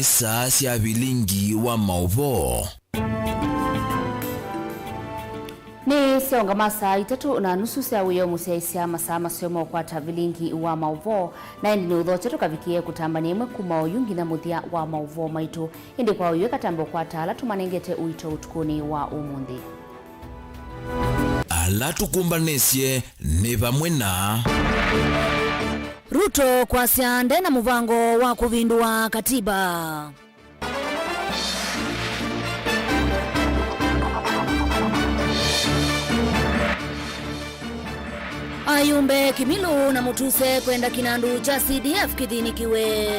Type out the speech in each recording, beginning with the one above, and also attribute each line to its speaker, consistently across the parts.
Speaker 1: ni saa cia Vilingi wa Mauvoo.
Speaker 2: Ni sionga masaa 3:30 cia wiyo muciaisia masaa macio kwata Vilingi wa Mauvoo na ndi ni uthoche tukavikie kutamba nimwe kuma uyungi na muthia wa Mauvoo maitu indi kwa uyu katambo kwata ala tumanengete uito utukuni wa umundi.
Speaker 1: Ala tukumbanisye ni vamwe na
Speaker 2: Ruto kwa siande na muvango wa kuvindua katiba. Ayumbe Kimilu na Mutuse kwenda kinandu cha CDF kithinikiwe.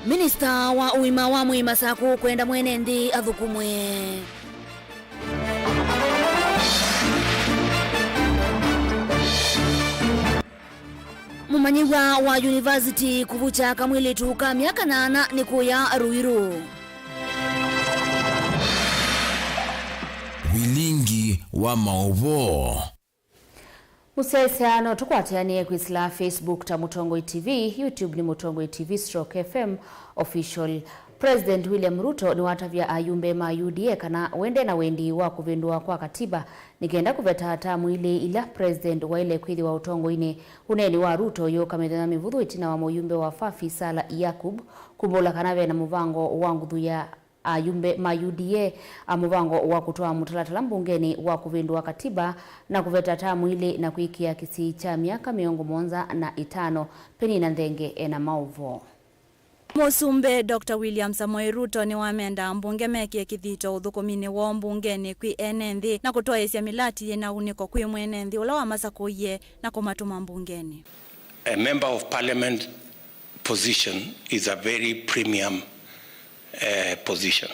Speaker 2: Minista wa uima wa Muimasaku kwenda mwenendi athukumwe. Mumanyiwa wa university kuvucha kamwili tuka miaka 8 ni kuya Ruiru.
Speaker 1: Vilingi wa Mauvoo.
Speaker 2: Musaisiano tukwatianie kwisila Facebook ta Mutongoi TV, YouTube ni Mutongoi TV /FM official. President William Ruto ni watavya ayumbe ma UDA kana wende na wendi wa kuvindua kwa katiba nikenda kuveta hata mwili ila president wa ile kwithi wa utongoini uneni wa Ruto yo kamethana mivuthu itina wa muyumbe wa Fafi Sala Yakub kumbola kanave na muvango wa nguthu ya ayumbe ma UDA amuvango wa kutoa mutalatala mbungeni wa kuvindua katiba na kuveta hata mwili na kuikia kisi cha miaka 75 Penina Ndenge na Mauvoo.
Speaker 3: Musumbe Dr. William Samoei Ruto ni wamenda mbunge mekie kithito uthukumini wa mbungeni kwi enenthi na kutoesya milati na uniko kwi mwenenthi ula wa masakuye na kumatuma mbungeni.
Speaker 4: A member of parliament position is a very premium position.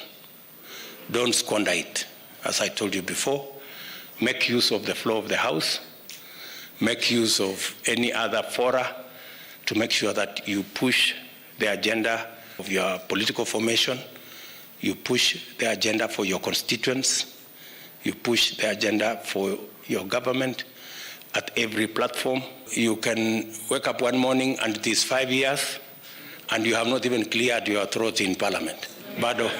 Speaker 4: Don't squander it. As I told you before, make use of the floor of the house, make use of any other fora to make sure that you push the agenda of your political formation, you push the agenda for your constituents, you push the agenda for your government at every platform. You can wake up one morning and it is 5 years and you have not even cleared your throat in parliament. Bado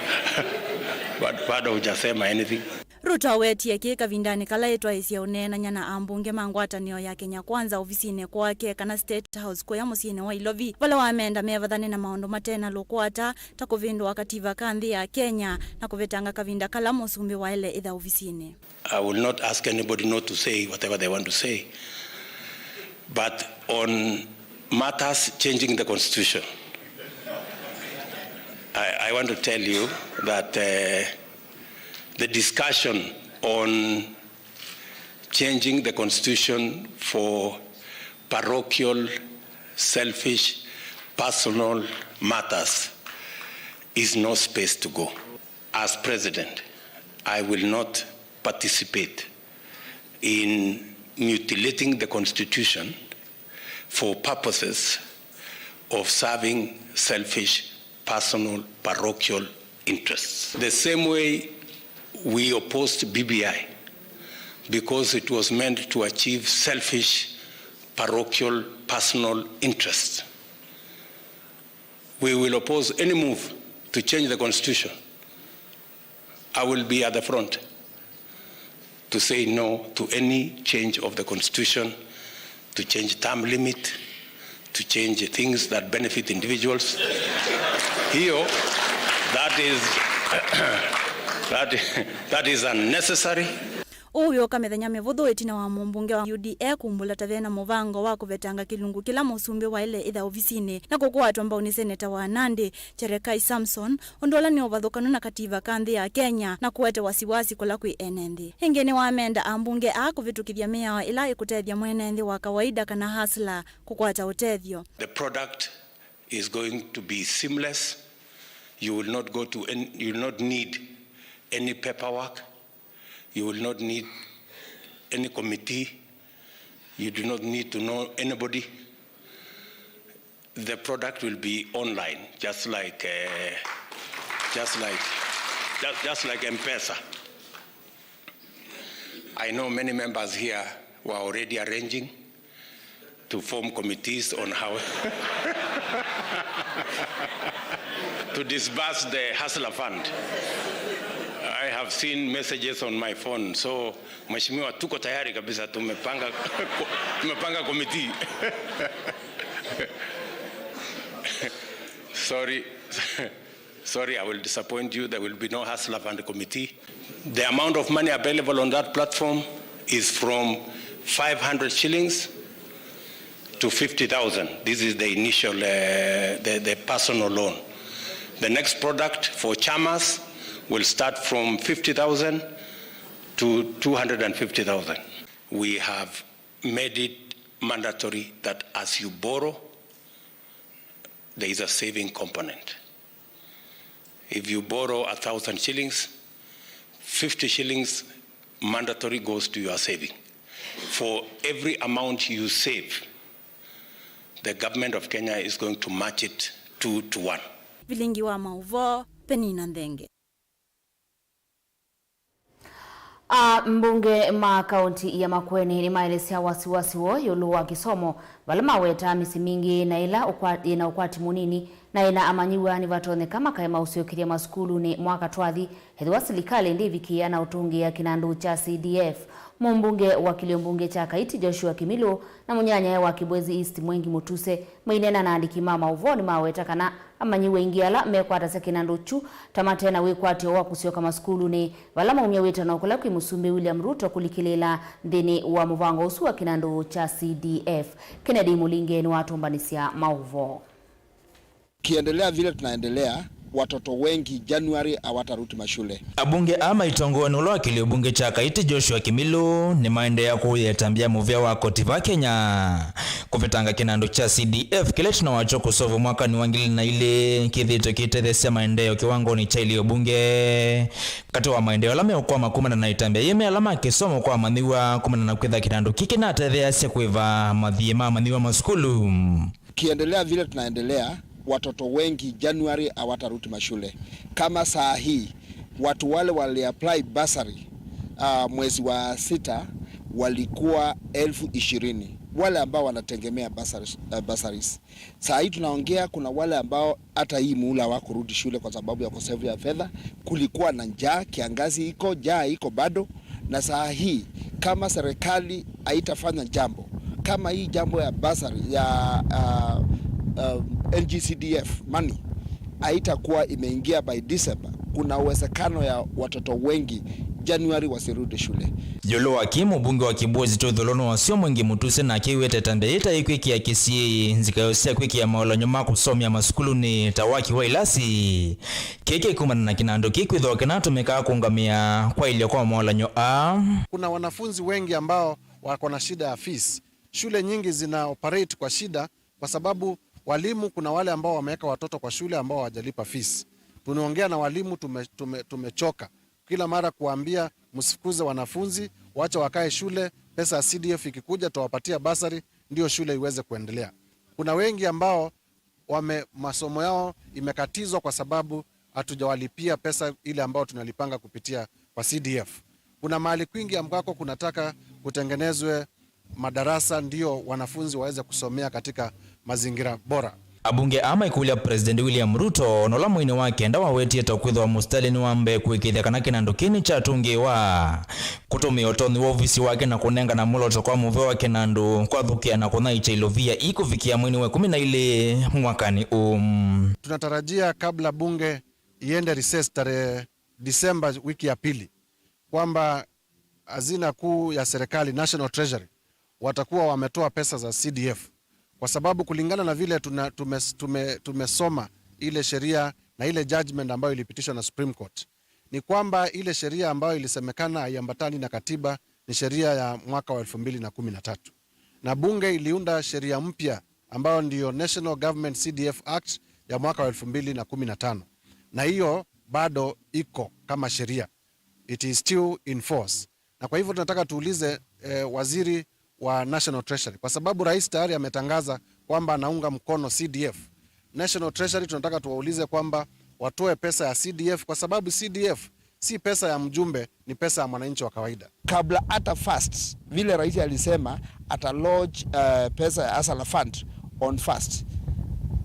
Speaker 4: hujasema anything.
Speaker 3: Ruto wetie kika vindani kala etwa isia unena nyana ambunge mangwatanio ya Kenya Kwanza ofisine kwake kana State House kwa musine wa Ilovi wala waamenda mevathane na maondo matena lokwata takuvindwa katiba kanthi ya Kenya na kuvetanga kavinda kala musumbi wa ile idha ofisine.
Speaker 4: I will not ask anybody not to say whatever they want to say, but on matters changing the constitution, I want to tell you that the discussion on changing the constitution for parochial, selfish, personal matters is no space to go. As president, I will not participate in mutilating the constitution for purposes of serving selfish, personal, parochial interests. The same way we opposed BBI because it was meant to achieve selfish, parochial, personal interests. We will oppose any move to change the constitution. I will be at the front to say no to any change of the constitution, to change term limit, to change things that benefit individuals. Here, that is unnecessary.
Speaker 3: Uyo kamethenya mevuthu itina wa mbunge wa UDA kumbula tathena muvango wa kuvetanga kilungu kila musumbi wa ile idha ofisini na kukwatwa mbao ni seneta wa Nandi Cherekai Samson ondola ni ovathukano na katiba kanthi ya Kenya na kuwete wasiwasi kula kwi enenthi. Hingine wa amenda ambunge akuvitukithia mea ila ikutethia mwenenthi wa kawaida kana hasla kukwata utethio.
Speaker 4: The product is going to be seamless. You will not need any paperwork. You will not need any committee. You do not need to know anybody. The product will be online, just like M-Pesa. I know many members here were already arranging. to form committees on how to disburse the Hustler Fund. I have seen messages on my phone. So, Mheshimiwa, tuko tayari kabisa, tumepanga committee. Sorry, I will disappoint you. There will be no Hustler Fund committee. The amount of money available on that platform is from 500 shillings to 50,000. This is the initial, the personal loan. The next product for chamas will start from 50,000 to 250,000. We have made it mandatory that as you borrow, there is a saving component. If you borrow 1,000 shillings, 50 shillings mandatory goes to your saving. For every amount you save, the government of Kenya is going to match it 2 to 1.
Speaker 3: Vilingi wa Mauvoo, Penina Ndenge.
Speaker 2: Mbunge ma kaunti ya Makueni ni maelezea wasiwasi wo yulu wa kisomo balama weta misi mingi na ila ukwati munini na ina amanyiwa ni vatone kama kaima usiokiria maskulu ni mwaka twathi hedwa serikali ndivikia na utungi ya kinandu cha CDF. Mbunge wa Kiliombunge cha Kaiti Joshua Kimilo na munyanya wa Kibwezi East Mwengi Mutuse mwinena na andiki mama uvoni maweta kana amanyiwe ingiala mekwata sa kinandu chu tamate na wekwati wa kusioka maskulu ni balama umyeweta na ukula Musumbi William Ruto kulikilela ndini wa muvango usua kinandu cha CDF. Kennedy Mulinge ni watu mbanisia Mauvoo.
Speaker 5: Kiendelea vile tunaendelea, watoto wengi Januari hawataruti mashule.
Speaker 6: Abunge ama itongoni ulo Kiliombunge cha Kaiti Joshua Kimilo ni maende ya kuyetambia muvya wa kotiva Kenya kufitanga kinandu cha CDF kile tunawacho kusovu mwaka ni wangili na ile kithito kitethesya maendeo kiwango ni cha Iliombunge kati wa maendeo lame ukwa makuma na itambia yeme alama kisomo kwa mandiwa kumana na kwitha kinandu kiki na tethesya kuiva madhiema mandiwa maskulu.
Speaker 5: Kiendelea vile tunaendelea, watoto wengi Januari hawataruti mashule. Kama saa hii watu wale wali apply bursary mwezi wa 6 walikuwa 20,000 wale ambao wanategemea bursaries. Saa hii tunaongea kuna wale ambao hata hii muhula hawakurudi shule kwa sababu ya ukosefu ya fedha. Kulikuwa na njaa, kiangazi iko, njaa iko bado, na saa hii kama serikali haitafanya jambo kama hii jambo ya bursary ya NGCDF money haitakuwa imeingia by December, kuna uwezekano ya watoto wengi Januari wasirudi shule.
Speaker 6: Jolo wakimu bunge wa Kibwezi Todholono wasio Mwengi Mutuse na kiwete tandeita ikwiki ya Kisii nzikayosia kwiki ya maola nyuma kusomya maskulu ni tawaki wa ilasi keke kumana na kinando kikwidho kinato mekaa kuungamia kwa ili kwa maola nyoa.
Speaker 7: Kuna wanafunzi wengi ambao wako na shida ya fees. Shule nyingi zina operate kwa shida kwa sababu walimu, kuna wale ambao wameweka watoto kwa shule ambao hawajalipa fees. Tunaongea na walimu, tumechoka kila mara kuambia msifukuze wanafunzi, waache wakae shule, pesa ya CDF ikikuja tuwapatia basari ndio shule iweze kuendelea. Kuna wengi ambao masomo yao imekatizwa kwa sababu hatujawalipia pesa ile ambao tunalipanga kupitia kwa CDF. Kuna mahali kwingi ambako kunataka kutengenezwe madarasa ndio wanafunzi waweze kusomea katika mazingira bora.
Speaker 6: Abunge ama ikulia President William Ruto nola mwini wake nda wawetie tokwidho wa mustali ni wambe kuikithia kana kinando kini cha tungiwa kutumia otoni wa ofisi wake na kunenga na muloto kwa muve wa kinando kwa dhukia na kuna icha ilovia ikufikia mwini we 12 mwakani
Speaker 7: Tunatarajia kabla bunge iende recess tarehe Disemba wiki ya pili kwamba hazina kuu ya serikali National Treasury watakuwa wametoa pesa za CDF, kwa sababu kulingana na vile tumesoma ile sheria na ile judgment ambayo ilipitishwa na Supreme Court ni kwamba ile sheria ambayo ilisemekana haiambatani na katiba ni sheria ya mwaka wa 2013, na bunge iliunda sheria mpya ambayo ndio National Government CDF Act ya mwaka wa 2015, na hiyo bado iko kama sheria, it is still in force. Na kwa hivyo tunataka tuulize waziri wa National Treasury, kwa sababu rais tayari ametangaza kwamba anaunga mkono CDF. National Treasury tunataka tuwaulize kwamba watoe pesa ya CDF, kwa sababu CDF si pesa ya mjumbe, ni pesa ya mwananchi wa kawaida.
Speaker 5: Kabla hata first, vile rais alisema ata launch pesa ya Asala Fund on first.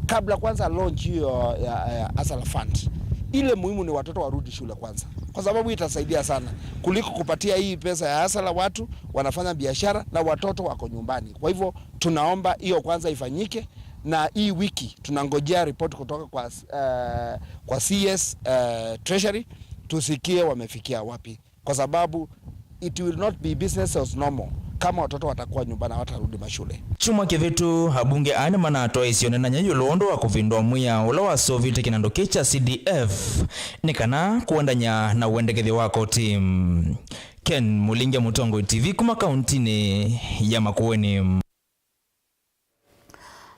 Speaker 5: Kabla kwanza launch hiyo ya Asala Fund, ile muhimu ni watoto warudi shule kwanza, kwa sababu itasaidia sana kuliko kupatia hii pesa ya Asala. Watu wanafanya biashara na watoto wako nyumbani. Kwa hivyo tunaomba hiyo kwanza ifanyike, na hii wiki tunangojea report kutoka kwa CS Treasury tusikie wamefikia wapi, kwa sababu it will not be business as normal kama watoto watakuwa nyumbani watarudi mashule.
Speaker 6: Chuma kivitu habunge ane manato isionena nyayo londo wa kuvindwa muya ula wa Soviet kinando kicha CDF nikana kuandanya na uendekethi wako team. Ken Mulingia, Mutongo TV, kuma kauntini ya Makueni.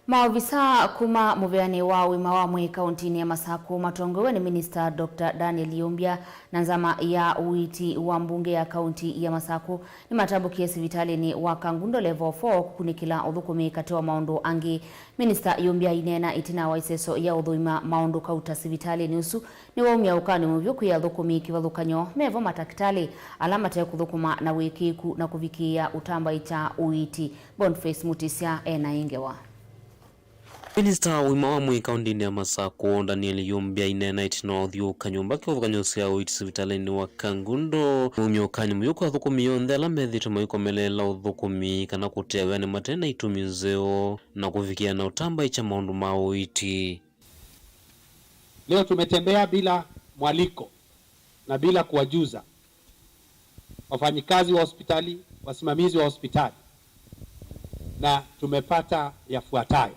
Speaker 2: Maofisa kuma muveani wa wima wa mwe kauntini ya Masako matongowe ni Minister Dr. Daniel Yombia na nzama ya uiti wa mbunge ya kaunti ya Masako ni matabu kiesi vitali ni wakangundo level 4 kukunikila udhukumi katewa maondo angi. Minister Yombia inena itina wa iseso ya udhuima maondo kauta sivitali ni usu ni waumia ukani muvyoku ya udhukumi kiwadhukanyo mevo matakitali alama te kudhukuma na wekiku na kuvikia utamba ita uiti. Boniface Mutisia ena ingewa.
Speaker 8: Minister wima wa mwe kauntini ya Masako Daniel Yombia inena itina uthiuka nyumba kiwavukanyo sia uiti sivitalini wa Kangundo umyokani muyuko athukumi yonthe ala methito maikomelela uthukumi kana kutewa ni matena itumizeo na kufikia na utamba icha maundu ma uiti.
Speaker 9: Leo tumetembea bila mwaliko na bila kuwajuza wafanyikazi wa hospitali, wasimamizi wa hospitali, na tumepata yafuatayo.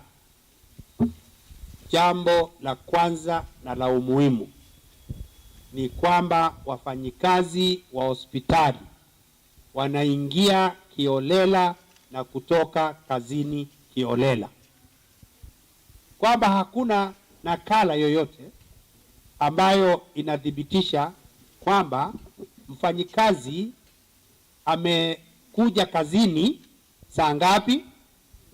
Speaker 9: Jambo la kwanza na la umuhimu ni kwamba wafanyikazi wa hospitali wanaingia kiolela na kutoka kazini kiolela, kwamba hakuna nakala yoyote ambayo inathibitisha kwamba mfanyikazi amekuja kazini saa ngapi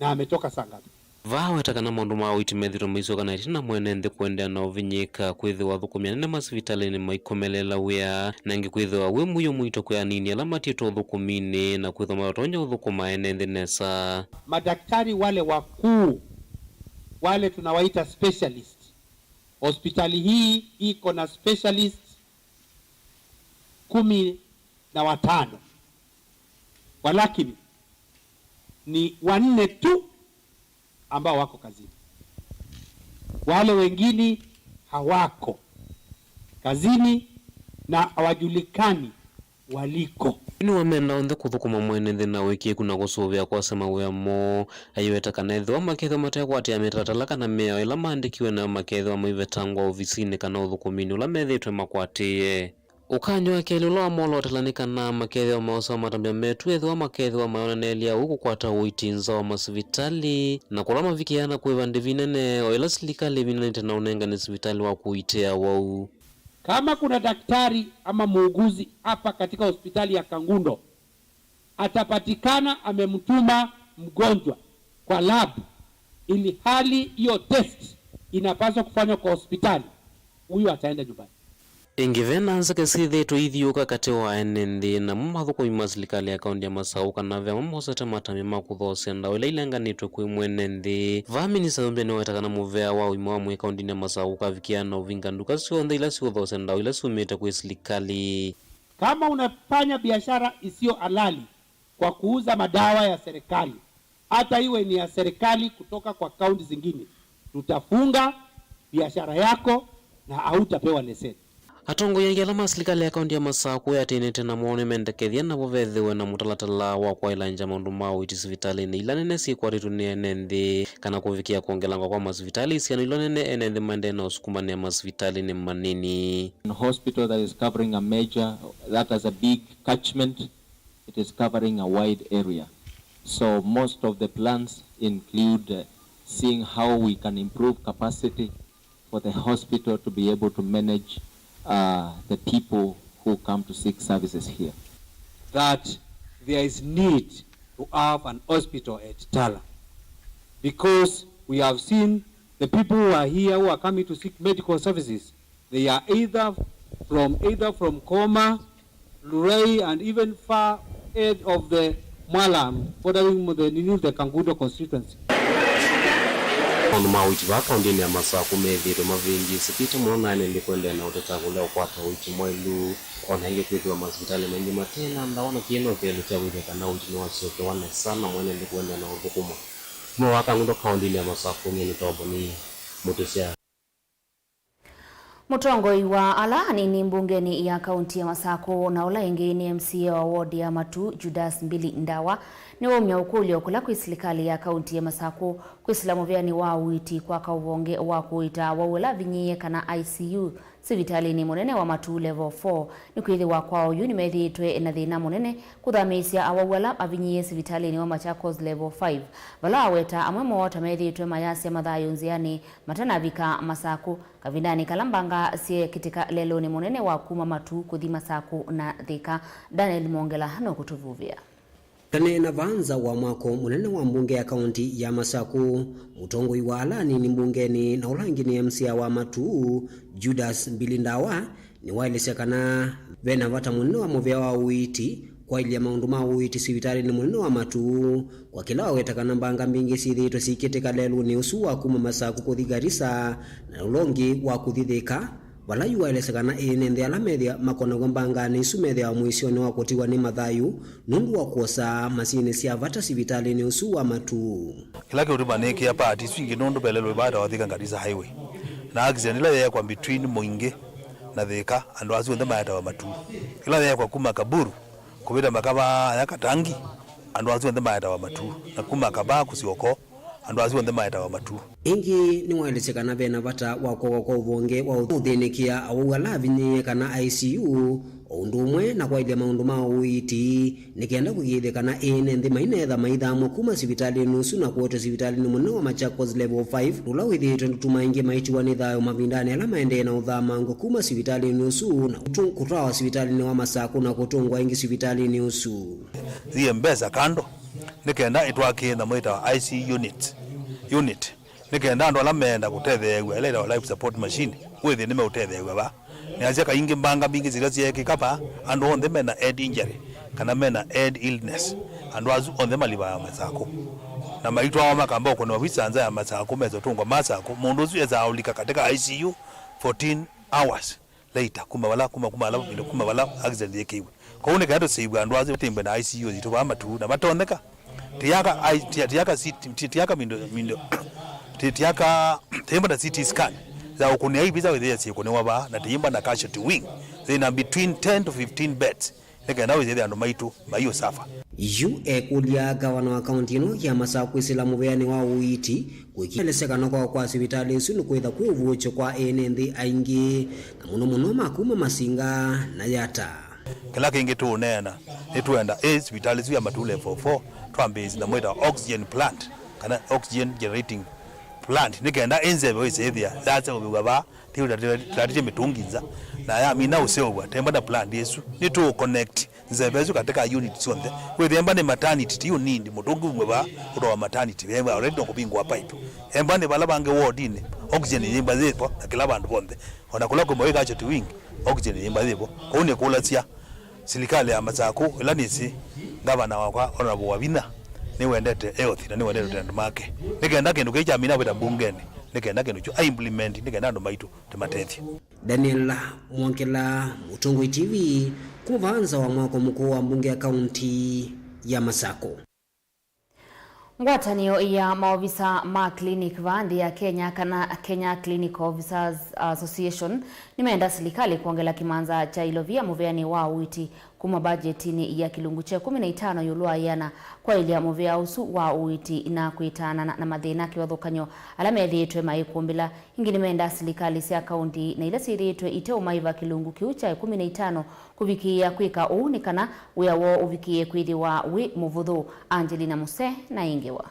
Speaker 9: na ametoka saa ngapi.
Speaker 8: Vawe takana maundu ma uiti methiro maiso kana itina mwenende kuendea na uvinyika kwithiwa thukumia nene masivitalini maikomelela wia na ngi kwithiwa we muyo muito kwa nini ala matito thukumini na kwithiwa matonja uthukuma enende nesa.
Speaker 9: Madaktari wale wakuu wale tunawaita specialist, hospitali hii iko na specialist 15, walakini ni 4 tu ambao wako kazini. Wale wengine hawako kazini na hawajulikani waliko.
Speaker 8: Ni wamena ondhe kuthukuma mwenende na wiki kuna kusuvia kwa sema wemo ayiweta kanetho wa maketho mataya kwa tia mitatalaka na mea ila maandikiwe na maketho wa mwivetangwa ofisini kana uthukumini ula methitwe makwatie. Ukanyo wa keli ula wa molo watalanika na maketho wa maosa wa matambia metu etho wa maketho wa mayonanelia huku kwata uitinza wa masivitali na kulama vikiana kuivandi vinene o ila silikali vinene tena unenga ni sivitali wa kuitea wau.
Speaker 9: Kama kuna daktari ama muuguzi hapa katika hospitali ya Kangundo atapatikana amemtuma mgonjwa kwa lab ili hali hiyo test inapaswa kufanywa kwa hospitali, huyu ataenda nyumbani.
Speaker 8: Ingivena nzake sithitu ithiuka kati wa enende na mumathuko imaslikali ya kaunti ya Masako kana vya mamosete matami makuthosya ndao ila ilenganitwe kwi mwenende. Va Minister Yombia ni wetakana muvea wa wima wa mwe kaunti ya Masako kavikia na uvinganduka sionthe ila siuthosya ndao ila siumite kwi slikali.
Speaker 9: Kama unafanya biashara isiyo halali kwa kuuza madawa ya serikali, hata iwe ni ya serikali kutoka kwa kaunti zingine, tutafunga biashara yako na hautapewa leseni.
Speaker 8: Atongo ya yala maslikali ya kaunti ya Masako ya tenete na mwone mendekethia na wavethiwe na mutalatala wa kwa ilanja maundu ma uiti sivitalini ila nene si kwa ritu ni enende kana kuvikia kuongelanga kwa masivitali isiano ilo nene enende mande na usukumani ya masivitali ni manini.
Speaker 10: A hospital that is covering a major, that has a big catchment, it is covering a wide area. So most of the plans include seeing how we can improve capacity for the hospital to be able to manage the people who come to seek services here.
Speaker 9: That there is need to have an hospital at Tala, because we have seen the people who are here who are coming to seek medical services, they are either from either from Koma, Lurei, and even far edge of the Mwalam, bordering the Kangundo constituency.
Speaker 8: On mawuchi wa kaunti ya Masako methiro mavingi sipita mwana nende kwenda na utatagula kwa tawuchi mwelu ona hiyo kwa hospitali mengi matena ndaona kieno pele cha wile kana uchi no wasioke wana sana mwana nende kwenda na udukuma mo wakangundo kaunti ya Masako ni tobo ni mutusia.
Speaker 2: Mutongoi wa Alani ni mbungeni ya kaunti ya Masako na ula ingi ni MCA wa ward ya Matu Judas Mbili Ndawa ni womya ukulio kula kwa serikali ya kaunti ya Masako kuislamu vyani wa uiti kwa kauvonge wa kuita wawela vinyiye kana ICU sivitali ni munene wa Matu level 4 ni kuithi wa kwao yu ni methi itwe na thina munene kuthamisia awawela avinyiye sivitali ni wa Machakos level 5 vala aweta amwemo wota methi itwe mayasi ya mathayo nziani matana vika Masako kavindani kalambanga sie kitika lelo ni munene wa kuma Matu kuthi Masako na Thika. Daniel Mongela hano kutuvuvia.
Speaker 11: Kane na vanza wa mwako munene wa mbunge ya kaunti ya Masako Mutongoi wa Alani ni mbungeni na ulangi ni MCA wa Matu Judas Mbili Ndawa ni wailesekana vena vata munene wa movya wa uiti kwa ili ya maundu ma uiti sivitali ni munene wa Matu kwa kila wetakana mbanga mbingi sithito sikiteka lelu ni usu wa kuma Masako kuthi Garissa na ulongi wa kuthi Thika wala yuwaelesekana nende ala media makona gombanga ni sumethia muisioni wa kutiwa ni mathayu nundu wa kuosa masini sia vata sivitali ni usu wa Matu
Speaker 12: kila kiruba neki ya party swingi nundu belelo ibada wa Thika Garissa highway na accident ila ya kwa between Mwingi na Thika andu azu ndema ya wa Matu ila ya kwa kuma Kaburu kubita makaba ya Katangi andu azu ndema ya wa Matu na kuma Kaba kusioko andu azu ndema ya wa Matu
Speaker 11: ingi ni waelesekana vena vata wako kwa uvonge wa uthinikia awala vinyiye kana ICU undumwe na kwa ile maundu ma uiti nikienda kugithekana nthi mainetha maithamwa kuma sivitali nusu na kuote sivitali ni munene wa Machakos level 5 rula withitwe ndutuma ingi maitiwa ni thayo mavindani ala maende na uthamango kuma sivitali nusu na kutoa sivitali ni wa Masako na kutungwa ingi sivitali nusu
Speaker 12: zie mbeza kando nikienda itwaki na mwita IC unit nikenda ndo ala menda kutethewa ile life support machine wethi nime utethewa ba nianzia kaingi mbanga bingi zirazie kikapa ando on them na head injury kana mena head illness ando azu on them aliba ya Masako na maitwa wa makamba uko na wisanza ya Masako mezo tungwa Masako mundu uzu eza aulika katika ICU 14 hours later kuma ala bilo kuma wala accident yekiwe kwa une kato sibwa ando azu timbe na ICU zito ba Matu na matondeka tiaka mindo tiaka temba na CT scan za ukunia hivi za wethia si kunewa ba na timba na casualty wing zina between 10 to 15 beds neka nawe zile ando maitu mayo safa
Speaker 11: yu ekulia gavana wa kaunti no ya Masako isilamu vyani wa uiti kuikielesekana kwa sivitali isu nukwitha kuvucho kwa nthi aingi na muno makuma Masinga na Yata
Speaker 12: kila kingi tu nena nituenda sivitali ya Matu level 4 twambezi na mwita oxygen plant kana oxygen generating plant nikenda enzebe wesethia zatsa ubaba tiutatije mitungiza na ya mina usewa temba na plant yesu nitu connect nzebezu katika unit sonde wethemba ne maternity you need mutungu mweba kutoa maternity wemba already okubingwa pipe emba ne bala bange ward ine oxygen yimba zepo na kila bandu bonde ona kula ko mweka cho wing oxygen yimba zepo ko ne kula sia serikali ya Masako ila nisi gavana wakwa honorable Wabina ni wendete health na ni wendete tendo make nikenda kindu kicha mina beta bungeni nikenda kindu cho implement nikenda ndo maitu tematethi.
Speaker 11: Daniel Mongela, Mutongoi TV, kuvanza wa mwako mkuu wa mbunge ya kaunti ya Masako.
Speaker 2: Ngwatanio ya maofisa ma clinic vandi ya Kenya kana Kenya Clinic Officers Association nimeenda serikali kuongela kimanza cha ilovia muveani wa uiti kuma budgetini ya kilungu cha 15 yulua yana kwa ili ya muvea usu wa uiti na kuitana na mathina kiwathukanyo alame yethitwe maikumbila ingi nimeenda serikali sia kaunti na ila sirithwe ite umaiva kilungu kiucha 15 kuvikia kwika uuni kana uyawo uvikie kwithi wa wi muvuthu Angelina Muse na ingiwa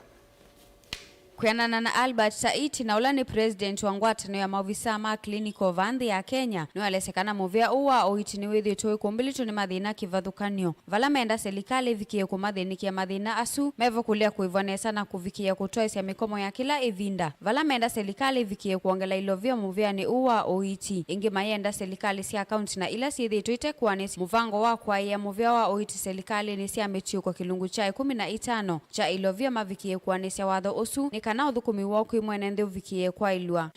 Speaker 13: Kwenana na Albert Saiti na ulani president wa ngwatanio ya maovisa ma clinical vanthi ya Kenya no alesekana movia uwa ohitini withi toy kumbilito ni mathina kivathukanio vala menda serikali vikie kumathinikia mathina asu mevo kulia kuivonesa na kuvikia kutoesya mikomo ya kila ivinda vala menda serikali vikie kuongela ilovio movia ni uwa ohiti ingi mayenda serikali si account na ila sithi tuite kuanisi muvango wa kwa ya movia wa ohiti serikali ni sia metio kwa kilungu cha 15 cha ilovio mavikie kuanisya watho usu ni kana uthukumi wako imwenende uvikie kwa ilwa.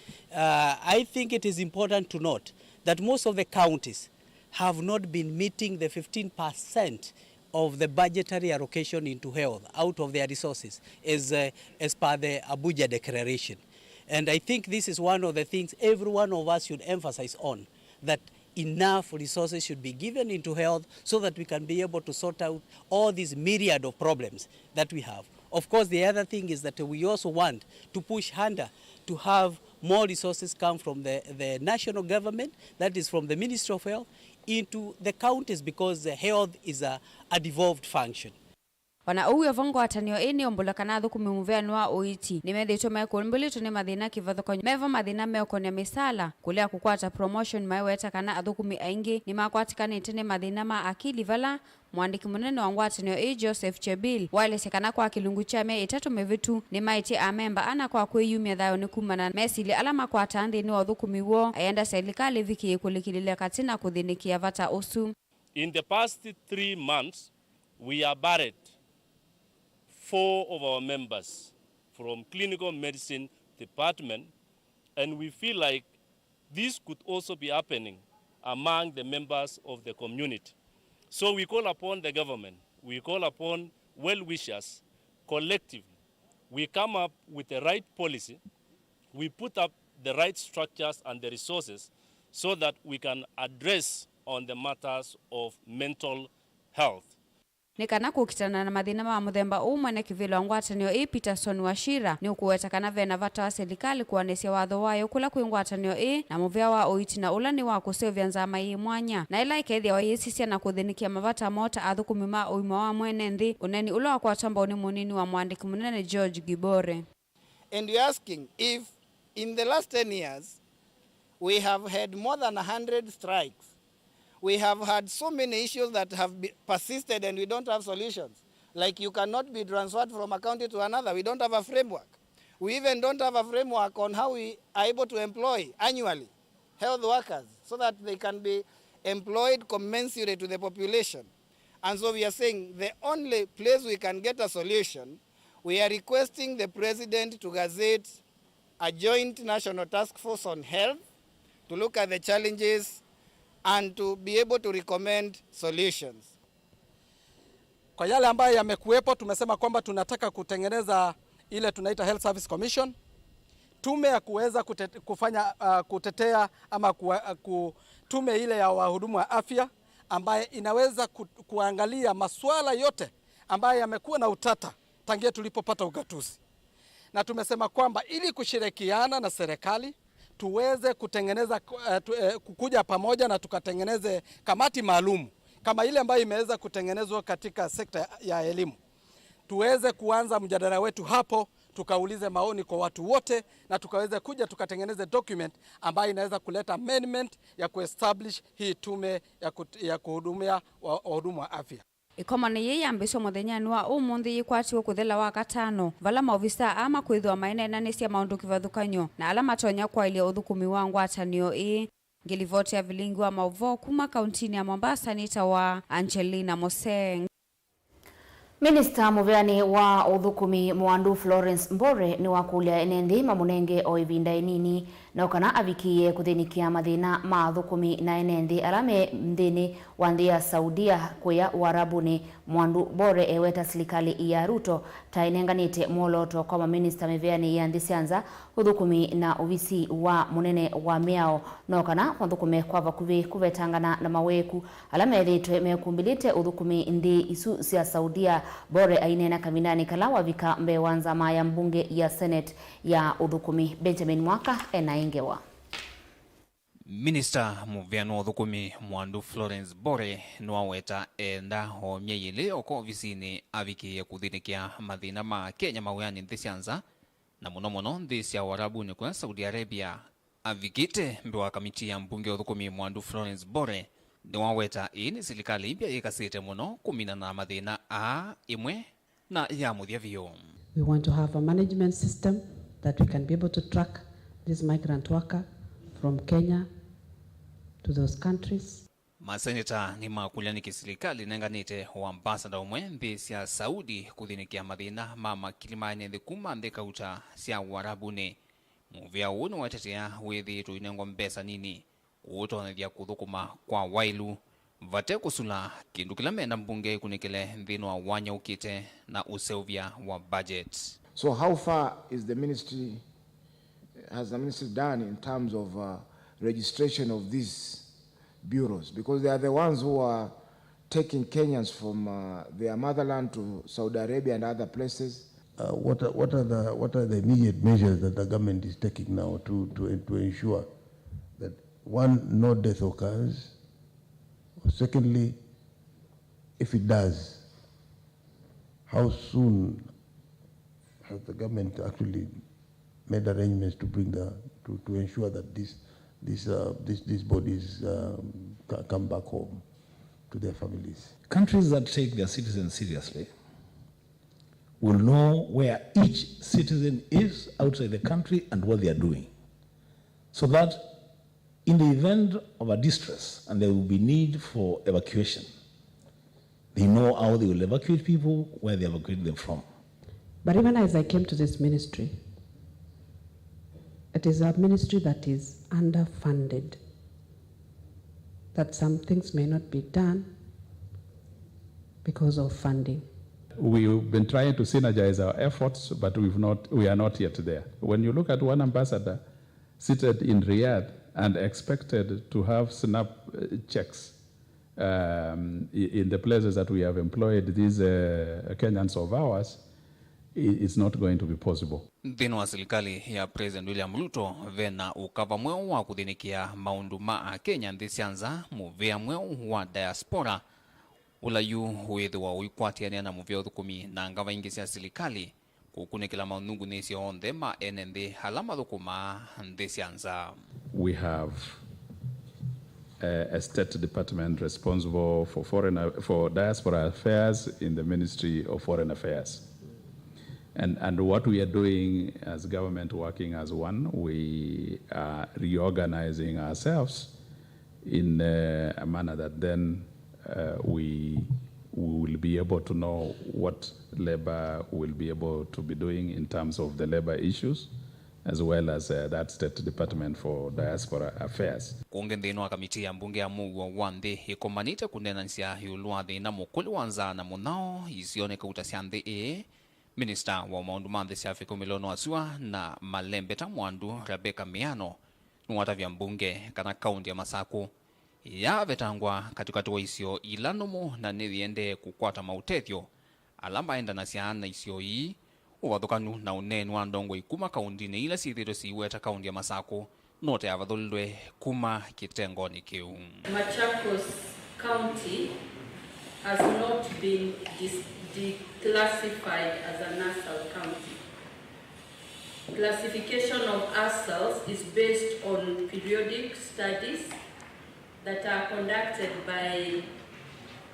Speaker 14: I think it is important to note that most of the counties have not been meeting the 15% of the budgetary allocation into health out of their resources as per the Abuja Declaration. And I think this is one of the things every one of us should emphasize on, that enough resources should be given into health so that we can be able to sort out all these myriad of problems that we have. Of course, the other thing is that we also want to push harder to have more resources come from the national government, that is from the Ministry of Health, into the counties, because the health is a devolved function.
Speaker 13: Wana uwe vongo atanio eni ombula kanadhu kumimuvea nwa oiti. Nimedhito meko mbili tuni madhina kivathuko mevo madhina meko ni misala. Kulea kukwata promotion maiweta kana adhukumi aingi ni makwatika nitini madhina ma akili vala. Mwandiki munene wangu atanio Joseph Chebil. Wale sekana kwa kilungu cha mea itatu mevitu ni maiti amemba ana kwa kwe yumi adhayo ni kumana mesili alama kwa tandi ni wadhukumi wo. Ayenda serikali viki kulikilile katina kudhinikia vata usu.
Speaker 15: In the past 3 months, we are buried 4 of our members from clinical medicine department, and we feel like this could also be happening among the members of the community. So we call upon the government, we call upon well-wishers collectively. We come up with the right policy, we put up the right structures and the resources so that we can address on the matters of mental health.
Speaker 13: Nikana kukitana na madhina ma muthemba umane kivilo ngwatanio Peterson Washira ni ukuwetakana vena vata wa serikali kuanesia watho wayo kula kuingwatanio na muvea wa oiti na ulani wa kusevya nzama mwanya na ila ikethia wa yesisia na kuthinikia mavata mota athukumi ma uima wa mwene nthi uneni ula wa kwatamba uni munini wa mwandiki munene George Gibore.
Speaker 16: And you're asking if in the last 10 years we have had more than 100 strikes. We have had so many issues that have persisted and we don't have solutions. Like you cannot be transferred from a county to another. We don't have a framework. We even don't have a framework on how we are able to employ annually health workers so that they can be employed commensurate to the population. And so we are saying the only place we can get a solution, we are requesting the president to gazette a joint national task force on health to look at the challenges and to be able to recommend solutions.
Speaker 17: Kwa yale ambayo yamekuwepo, tumesema kwamba tunataka kutengeneza ile tunaita Health Service Commission, tume ya kuweza kutetea ama tume ile ya wahudumu wa afya ambaye inaweza kuangalia masuala yote ambayo yamekuwa na utata tangia tulipopata ugatuzi. Na tumesema kwamba ili kushirikiana na serikali tuweze kutengeneza kukuja pamoja na tukatengeneze kamati maalum kama ile ambayo imeweza kutengenezwa katika sekta ya elimu. Tuweze kuanza mjadala wetu hapo, tukaulize maoni kwa watu wote na tukaweze kuja tukatengeneze document ambayo inaweza kuleta amendment ya kuestablish hii tume ya kuhudumia wahudumu wa afya.
Speaker 13: Ikomane yeye ambiso muthenya nwa umuthi yikwatiwe kuthela wa katano vala maofisa ama kwithwa maene na nesia maundu kivathukanyo na ala matonya kwa ile uthukumi wa ngwatanio ngilivoti ya Vilingi wa Mauvoo kuma kauntini ya Mombasa nita wa Angelina Moseng.
Speaker 2: Minister muveani wa uthukumi Mwandu Florence Mbore ni wakulia enendi mamunenge o ivinda inini na ukana avikie kuthinikia mathina ma uthukumi na enendi alame mthini wa nthi ya Saudia kuya Uarabuni. Mwandu Mbore eweta serikali ya Ruto ta inenganite mwoloto kwa maminista meveani ya nthi cianza uthukumi na uvisi wa munene wa miao na ukana uthukume kwa vakuvi kuvetangana na maweku alame thitwe mekumbilite uthukumi nthi isu cia Saudia. Mbore ainena kaminani kalawa vika mbewanza maya mbunge ya Senate ya uthukumi. Benjamin Mwaka enaingewa.
Speaker 18: Minister muveano uthukumi Mwandu Florence Mbore nwaweta enda homye ile oko ofisini avikie kuthinikia mathina ma Kenya mawani nthi cianza na muno nthi cia Uarabuni kwa Saudi Arabia. Avikite mbewa kamiti ya mbunge uthukumi Mwandu Florence Bore ni waweta ini serikali impya ikasite muno kumina na mathina a imwe na ya muthia vio.
Speaker 19: We want to have a management system that we can be able to track this migrant worker from Kenya to those countries.
Speaker 18: Maseneta ni makuliani kiserikali nenganite wa ambassador umwe nthi cia Saudi kuthinikia mathina mama kilimane nthi kuma nthi kauta cia Uarabuni. Muvia unu watetea withi tuinengwa mbesa nini utonethia kuthukuma kwa wailu vate kusula kindu kila mena mbunge kunikele nthino wa wanya ukite na useuvia wa budget.
Speaker 20: So how far is the ministry, has the ministry done in terms of registration of these bureaus? Because they are the ones who are taking Kenyans from their motherland to Saudi Arabia and other places.
Speaker 21: What are the immediate measures that the government is taking now to ensure that, one, no death occurs, or secondly, if it does, how soon has the government actually made arrangements to bring to ensure that these bodies come back home to their families?
Speaker 22: Countries that take their citizens seriously will know where each citizen is outside the country and what they are doing, so that in the event of a distress and there will be need for evacuation, they know how they will evacuate people, where they evacuate them from.
Speaker 19: But even as I came to this ministry, it is a ministry that is underfunded, that some things may not be done because of funding.
Speaker 23: We've been trying to synergize our efforts, but we are not yet there. When you look at one ambassador seated in Riyadh and expected to have snap checks in the places that we have employed these Kenyans of ours, it's not going to be possible.
Speaker 18: Nthino wa serikali ya President William Ruto vena ukava mweo wa kuthinikia maundu ma Kenya nthi cianza muvea mweo wa diaspora ulayu withi wa uikwatiania na muvea uthukumi na ngava ingi cia serikali kukunikila maunungu nisi onthe ma enenthi halama thukuma nthi cianza.
Speaker 23: We have a state department responsible for diaspora affairs in the Ministry of Foreign Affairs. And what we are doing as government, working as one, we are reorganizing ourselves in a manner that then we will be able to know what labor will be able to be doing in terms of the labor issues, as well as that State Department for Diaspora Affairs.
Speaker 18: Kunge nthino wa kamiti ya mbunge ya Mauvoo wa nthi ikomanite kunenanisia yulwa thina mukuli wanza na munao isioneka utasia nthi Minister wa maundu ma nthi cia Afrika Milono Asua na Malembeta Mwandu Rebecca Miano nuwatavya mbunge kana kaunti ya Masaku ya vetangwa katikati wa isio ilanumu na nithiende kukwata mautethyo alamba enda na siana isio hii uvathukanu na unenu wa ndongo ikuma kaunti ni ila sithiro siweta kaunti ya Masaku note ya vathulwe kuma kitengoni kiu.
Speaker 24: Machakos County has not been declassified as a nasal county. Classification of ASALs is based on periodic studies that are conducted by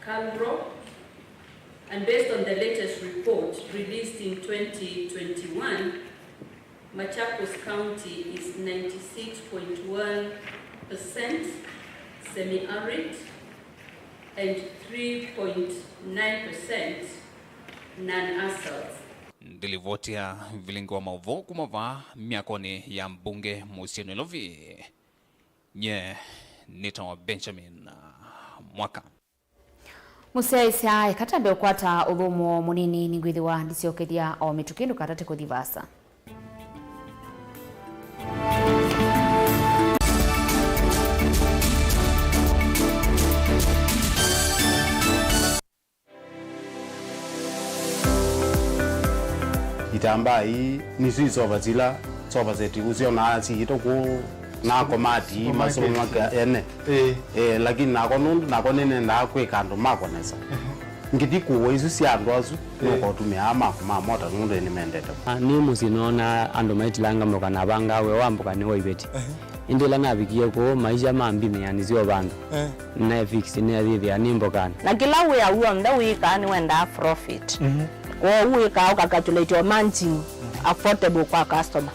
Speaker 24: Calbro, and based on the latest report released in 2021, Machakos County is 96.1% semi-arid and 3.9% non-ASALs.
Speaker 18: Ndilivotia Vilingi wa Mauvoo kumava miakoni ya mbunge Musieno Lovi. Nye nitawa Benjamin Mwaka.
Speaker 2: Musaisia ekatambe ukwata uthumo munini ningwithiwa ndiciokethia o mitukindu katate kuthivasa.
Speaker 25: Itamba hii nisi soba zila soba zeti uzio na si itoku na komati masomo maka ene lakini nako nundu nako nene na kwe kando mako nesa ngiti ku isu sia ndwazu no tumia ama mota ngundo ni mendete
Speaker 1: ni musinona ando maitilanga mokana banga we wambuka ni woibeti indila nabikie ko maisha mambi meani sio bandu na fix ni adhithi animbokana
Speaker 3: na kila we awu nda we kan wenda profit ko we ka calculate your margin affordable kwa customer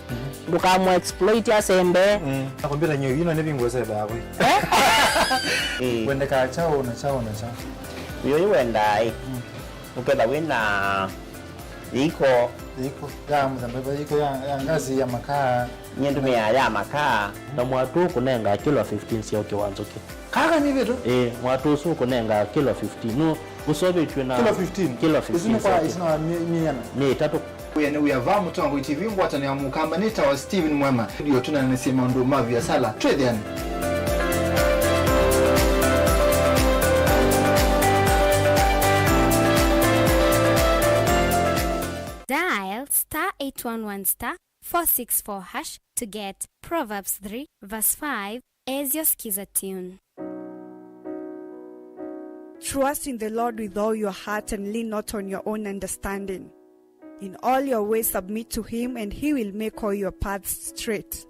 Speaker 3: buka mo exploit ya sembe
Speaker 4: nakwambia nyo yino ne bingwese bawe wenda ka chao na chao
Speaker 5: yo wenda ukenda wina iko
Speaker 4: ya mzambeba iko ya ngazi ya makaa
Speaker 5: nyendu ya makaa
Speaker 1: na mwatu kunenga kilo 15 sio kiwanzo ki
Speaker 4: kaka ni vitu
Speaker 1: mwatu su kunenga kilo 15 no usobe chwe kilo 15
Speaker 4: isina ni tatu we have Mutongo TV ngwata ni amukamba nita wa Steven Mwema ndio tunanasema ndo mavi ya sala trade yani
Speaker 7: Dial *811*464# to get Proverbs 3 verse 5 as your skiza tune.
Speaker 26: Trust in the Lord with all your heart and lean not on your own understanding. In all your ways submit to him, and he will make all your paths straight.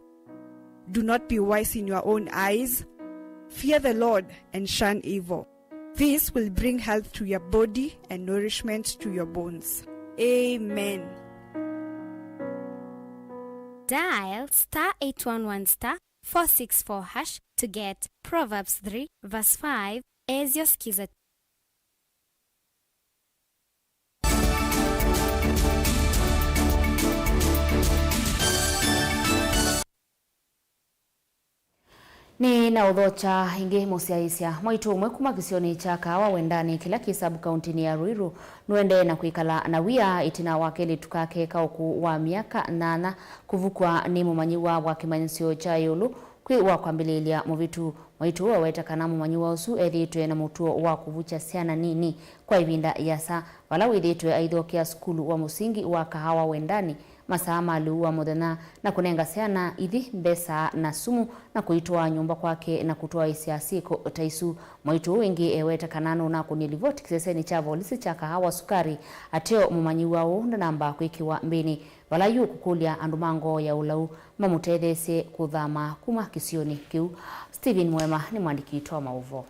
Speaker 26: Do not be wise in your own eyes. Fear the Lord and shun evil. This will bring health to your body and nourishment to your bones. Amen.
Speaker 7: Dial *811*464# to get Proverbs 3 verse 5 as your skiza.
Speaker 2: Ni na udhocha ingi musiaisia mwaitu umwe kuma kisioni cha kawa wendani kila kisabu kauntini ya Ruiru nuende na kuikala na wia itina wakeli tukake kauku wa miaka nana kuvukwa ni mumanyiwa wa kimanyisio cha yulu kwi wa kwambililia muvitu mwaitu wa weta kanamu manyiwa usu edhitwe na mutuo wa kuvucha siana nini kwa ibinda yasa wala edhitwe aidhokia skulu wa musingi wa kahawa wendani masaa malu wa modena na kunenga siana idhi mbesa na sumu na kuitoa nyumba kwake na kutoa isiasiko taisu mwaitu wengi eweta kanano na kunilivoti kiseseni chavo lisi cha kahawa sukari ateo mumanyiwa unda namba kuikiwa mbini wala yu kukulia andumango ya ulau mamutedhese kudhama kuma kisioni kiu. Steven Mwema ni mwandiki toa Mauvoo.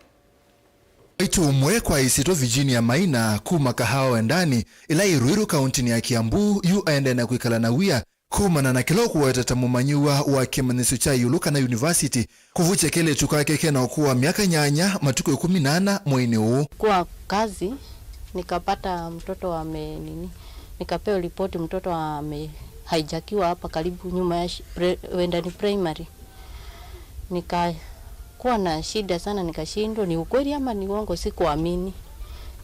Speaker 27: Itu umwe kwa isito Virginia Maina kuma kahawa wendani ila Ruiru kauntini ya Kiambu yu aende na kuikala na wia kuma na kiloku wetata mumanyiwa wa kimanisu cha yuluka na university kuvuche kele tukake na ukuwa miaka nyanya matuko 18 mwini huu.
Speaker 3: Kwa kazi nikapata mtoto nikapewa ripoti mtoto haijakiwa hapa karibu nyuma ya wendani primary. Kuwa na shida sana nikashindwa ni ukweli ama ni uongo sikuamini.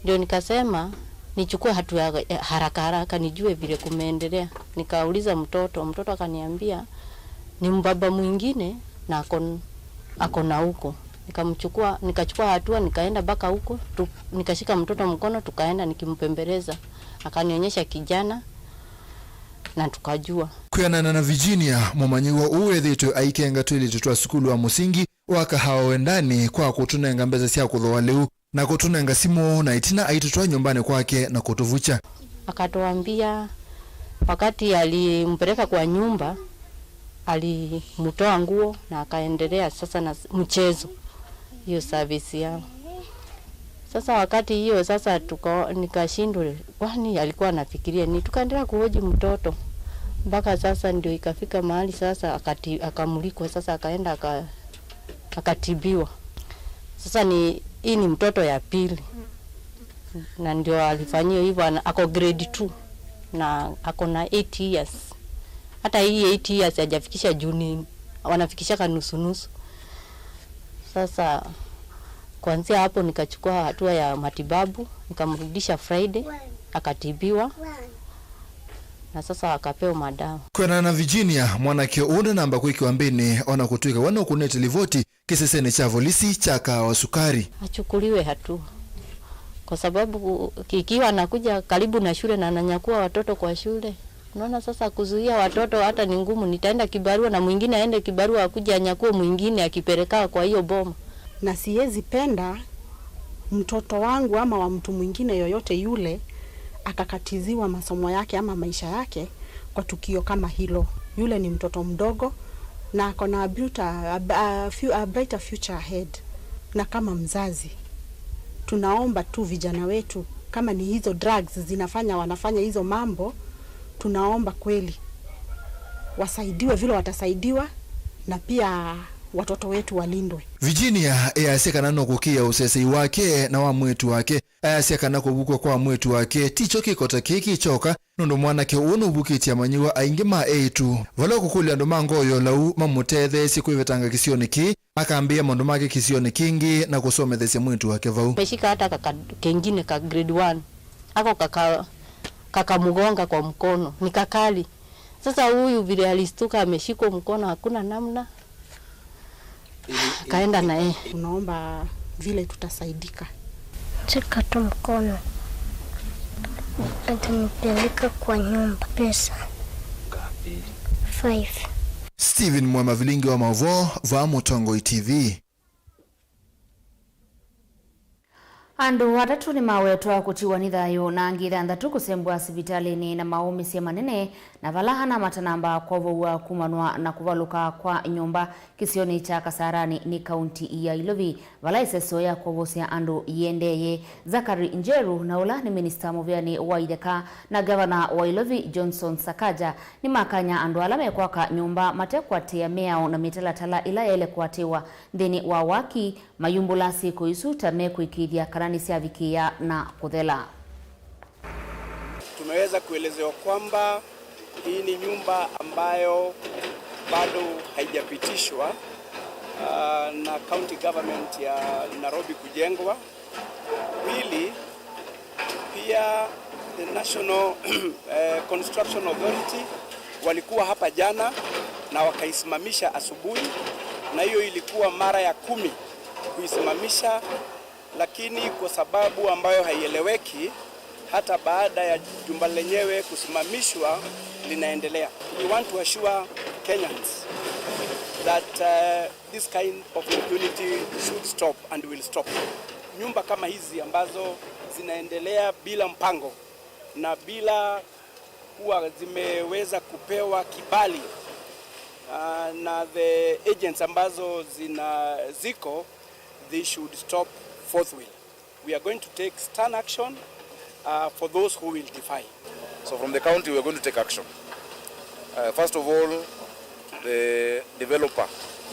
Speaker 3: Ndio nikasema nichukue hatua haraka haraka nijue vile kumeendelea. Nikauliza mtoto akaniambia ni mbaba mwingine na akona huko. Nikachukua hatua nikaenda baka huko nikashika mtoto mkono tukaenda nikimpembeleza. Akanionyesha kijana na tukajua.
Speaker 27: Kuyanana na Virginia mumanyiwa uwe dhito aikenga tuili tutua skulu wa musingi waka hawa wendani kwa kutunenga mbeza siya kudhoa leu na kutunenga simu na itina aitutua nyumbani kwake na kutuvucha.
Speaker 3: Akatuambia wakati alimpeleka kwa nyumba alimutoa nguo na akaendelea sasa na mchezo hiyo service yao. Sasa wakati hiyo sasa nikashindwa kwani alikuwa anafikiria ni tukaendelea kuhoji mtoto mpaka sasa ndio ikafika mahali sasa akamulikwa sasa akaenda akatibiwa. Sasa hii ni mtoto ya pili na ndio alifanyia hivyo ako grade 2 na ako na 8 years. Hata hii 8 years hajafikisha Juni wanafikisha nusu. Sasa kuanzia hapo nikachukua hatua ya matibabu nikamrudisha Friday akatibiwa na sasa akapewa madawa.
Speaker 27: Kwa na Virginia mwanake una namba kuikiwa mbini ona kutuika wana kuneti livoti kisesene cha volisi chaka wa sukari.
Speaker 3: Achukuliwe hatua. Kwa sababu kikiwa anakuja karibu na shule na ananyakua watoto kwa shule. Unaona sasa kuzuia watoto hata ni ngumu. Nitaenda kibarua na mwingine aende kibarua akuja anyakue mwingine akipeleka kwa hiyo boma.
Speaker 28: Na siwezi penda
Speaker 6: mtoto wangu ama wa mtu mwingine yoyote yule akakatiziwa masomo yake ama maisha yake kwa tukio kama hilo. Yule ni mtoto mdogo na akona a brighter future ahead. Na kama mzazi tunaomba tu vijana wetu, kama ni hizo drugs wanafanya hizo mambo, tunaomba kweli wasaidiwe vile watasaidiwa, na pia watoto wetu walindwe.
Speaker 27: Virginia yasekana no kukia usesei wake na wa mwetu wake yasekana kubukwa kwa mwetu wake ticho kikota kiki choka nondo mwanake uno bukitia manyiwa aingi ma eitu valo kukulia ndo mangoyo lau mamutethe siku ivetanga kisioni ki akaambia mondo make kisioni kingi na kusomethesya mwetu wake vau.
Speaker 3: Meshika hata kengine ka grade 1 ako kaka mugonga kwa mkono ni kakali. Sasa huyu vile alistuka ameshikwa mkono hakuna namna. Kaenda naye.
Speaker 6: Tunaomba vile tutasaidika.
Speaker 8: Cheka tu mkono. Atanipeleka kwa nyumba. Pesa. Ngapi? 5.
Speaker 27: Steven Mwema, Vilingi wa Mauvoo, Mutongo TV.
Speaker 2: Andu watatu ni mawetwa kutiwa ni thayo na angi thanthatu kusembwa sibitalini na maumisia manene na valahana matanamba kwa voua kumanwa na kuvaluka kwa nyumba kisioni cha Kasarani ni kaunti ya Ilovi. Vala isesoya kwa vosia andu yendeye. Zakari Njeru na ula ni Minister Muviani wa Ideka na Governor wa Ilovi Johnson Sakaja ni makanya andu alame kwa nyumba matekwa tia meao na mitalatala ila ele kuatewa ndeni wa waki mayumbula siku isu tameku ikidia karani siavikia na kuthela.
Speaker 9: Tumeweza kuelezewa kwamba hii ni nyumba ambayo bado haijapitishwa na county government ya Nairobi kujengwa. Pili, pia the National Construction Authority walikuwa hapa jana na wakaisimamisha asubuhi, na hiyo ilikuwa mara ya 10 kuisimamisha, lakini kwa sababu ambayo haieleweki hata baada ya jumba lenyewe kusimamishwa linaendelea. We want to assure Kenyans that this kind of impunity should stop and will stop. Nyumba kama hizi ambazo zinaendelea bila mpango na bila kuwa zimeweza kupewa kibali na the agents ambazo ziko, they should stop forthwith. We are going to take stern action for those who will defy.
Speaker 10: So from the county we are going to take action. First of all, the developer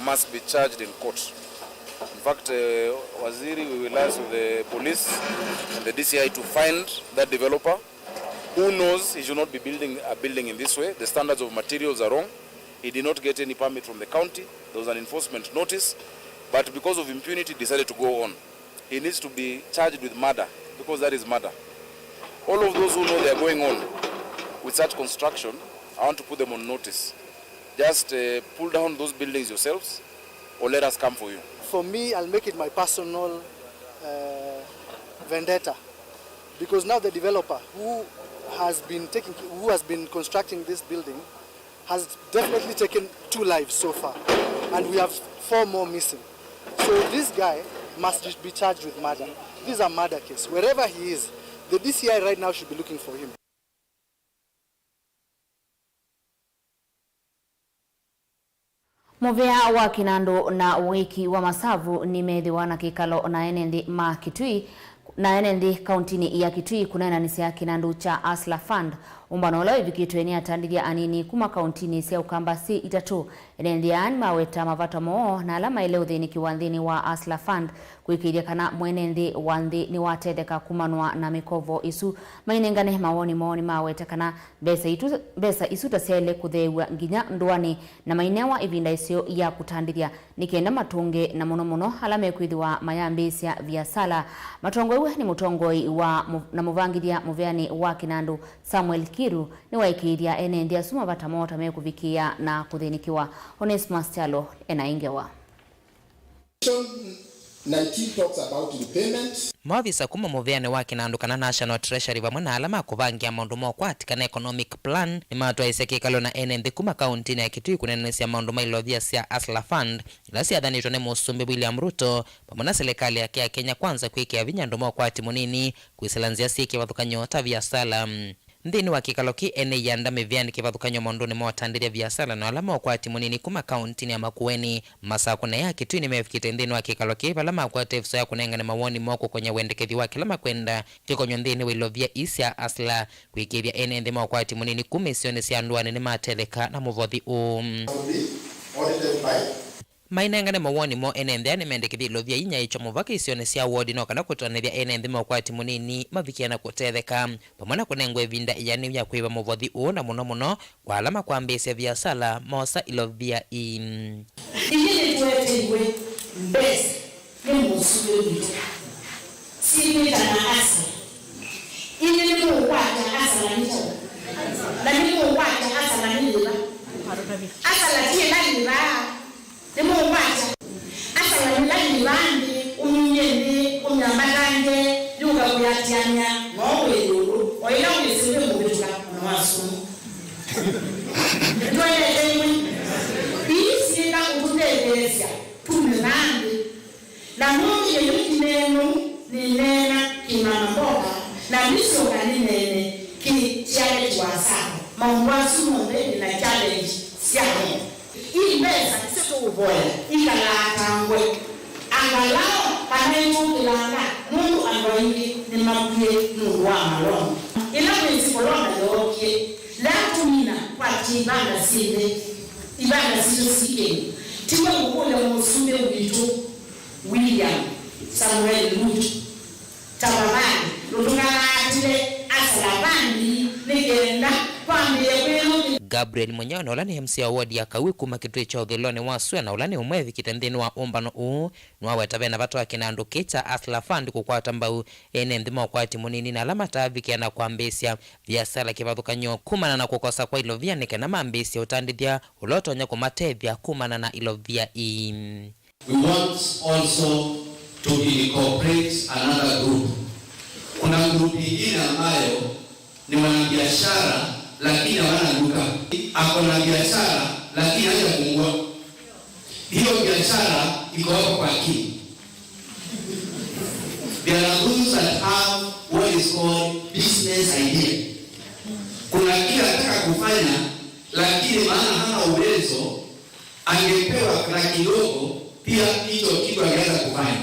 Speaker 10: must be charged in court. In fact, Waziri, we will ask the police and the DCI to find that developer who knows he should not be building a building in this way. The standards of materials are wrong. He did not get any permit from the county. There was an enforcement notice, but because of impunity decided to go on. He needs to be charged with murder, because that is murder. All of those who know they are going on with such construction, I want to put them on notice. Just pull down those buildings yourselves, or let us come for you.
Speaker 11: For me, I'll make it my personal vendetta, because now the developer who has been constructing this building has definitely taken 2 lives so far, and we have 4 more missing. So this guy must be charged with murder. This is a murder case. Wherever he is, the DCI right now should be looking for him.
Speaker 2: Movea wa Kinando na wiki wa Masavu ni medhiwa na kikalo na enendi ma Kitui na enendi kauntini ya Kitui kunena nisia Kinando cha Asla Fund. Umbano lao vikituenia tandidia anini kuma kauntini sia ukambasi itatu. Enendi ani maweta mavata moo na alama ileo dhini kiwandhini wa Asla Fund. Kuikidia kana mwenendi wandhi ni watedeka kumanua na mikovo isu. Mainengane maoni maweta kana besa isu tasele kuthewa nginya nduani na mainewa ivinda isio ya kutandidia. Nikenda matunge na mono alame kuidhiwa mayambisia vya sala. Matongo iwe ni mutongoi wa na muvangidia muveani wa Kinando Samuel Kiru ni waikidia enendi asuma batamota mekuvikia na kuthinikiwa. Onesmus Chalo enaingewa.
Speaker 12: 19 talks about repayment.
Speaker 13: Maavisa kuma muveane wake na andukana National Treasury vamwe na alama kuvangia maundu mokwatikana economic plan ni matwa isekikalo na NND kuma kaunti ya Kitui kunenesia maundu mailovia sia Asla Fund ila siadhanitwa ne Musumbi William Ruto pamoja na serikali yake ya Kenya kwanza kuikia vinyandu mokwati munini kuisalanzia siki vathukanyo ta biasala ndini wa kikaloki ene yanda meviani kivathukanyo mondoni mwatandiria biasala na alama okwati munini kuma kaunti ya Makueni masakune ya Kitui ni mefikite ndini wa kikaloki alama kwa tefso ya kunenga na mawoni moko kwenye wendekethi wa kila makwenda kikonyo ndini wilovia isia Asla kuikivya ene ndima okwati munini kumisione sianduane ni mateleka na muvodhi mainengane mawoni mo enende ni mendekethi lovia inya icho muvaka isione sia wodi no kana kutonethia enende mokwati munini mavikiana kutetheka pamona kunengwe vinda iyani ya kuiva muvodhi na muno kwa alama kwa mbese vya sala mosa ilovia in
Speaker 14: ikini tuwetewe mbese ni musuwe wito siwita na asa ili ni muwaja asa la nito na ni muwaja asa la niliba asa la tie la niliba demo wacha asa walilani bandi unyende unyambalande yuga kuyatianya ngowe lulu oila ulisebe mubetuka na wasu ndoye demo bisi na kutelezia tumebandi na mungu yeyokineno ninena kimamboga na miso kanene ki challenge wasako mangwasu mbele na challenge siamo hii meza sio uboya ikalakangwe angalao kanengu kilanga mungu andoingi ni mabuye mungu wa malongo ila mwezi kolonga yoke la tumina kwa kibanda sinde ibanda sio sike tiwe ukule Musumbi Witu William Samuel Ruto tababani lutungalaatile asalabani nigenda kwambie kwenu
Speaker 13: Gabriel Munyao olani MC award ya kawiku makitwe cha udhilone waswe na olani umwevi kitendeni wa ombano nwa wetabe na watu wakina andukita Asla Fund kukwata mbau ene ndima kwati munini na alama taabiki na kuambesia biasala kivathukanyo kumana na kukosa kwa ilovia nike na maambesi utandithia ulotonya kumatethia kumana na ilovia
Speaker 15: We want also to incorporate another group. Kuna group nyingine ambayo ni wanabiashara lakini hawana duka. Ako na biashara lakini hajafungua. Hiyo biashara iko hapo kwa akili. There are groups that have what is called business idea. Kuna kile anataka kufanya lakini maana hana uwezo, angepewa na kidogo pia hicho kitu angeweza kufanya.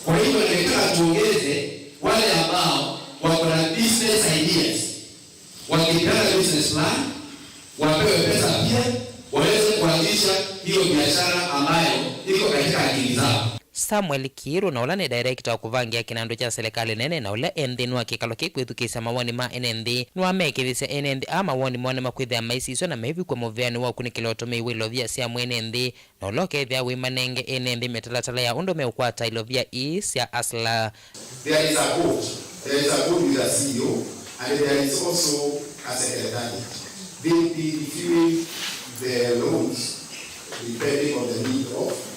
Speaker 15: Kwa hivyo nataka tuongeze wale ambao wako na business ideas. Wakipeana business plan, wapewe pesa pia, waweze kuanzisha hiyo biashara ambayo iko katika akili zao.
Speaker 13: Samuel Kiru na ulane director wa kuvangia kinando cha serikali nene na ule endenu wa kikalo kikwithukisa mawoni ma NND nwa mekithisia NND ama woni mwane makwithia maisiso na mevi kwa muveani wa kunikiloto ilovia sia NND na uloke thia wimanenge NND metalatala ya undo meukwata ilovia sia Asla.
Speaker 12: There is a board with a CEO and there is also a secretary. They will be reviewing the loans depending on the need of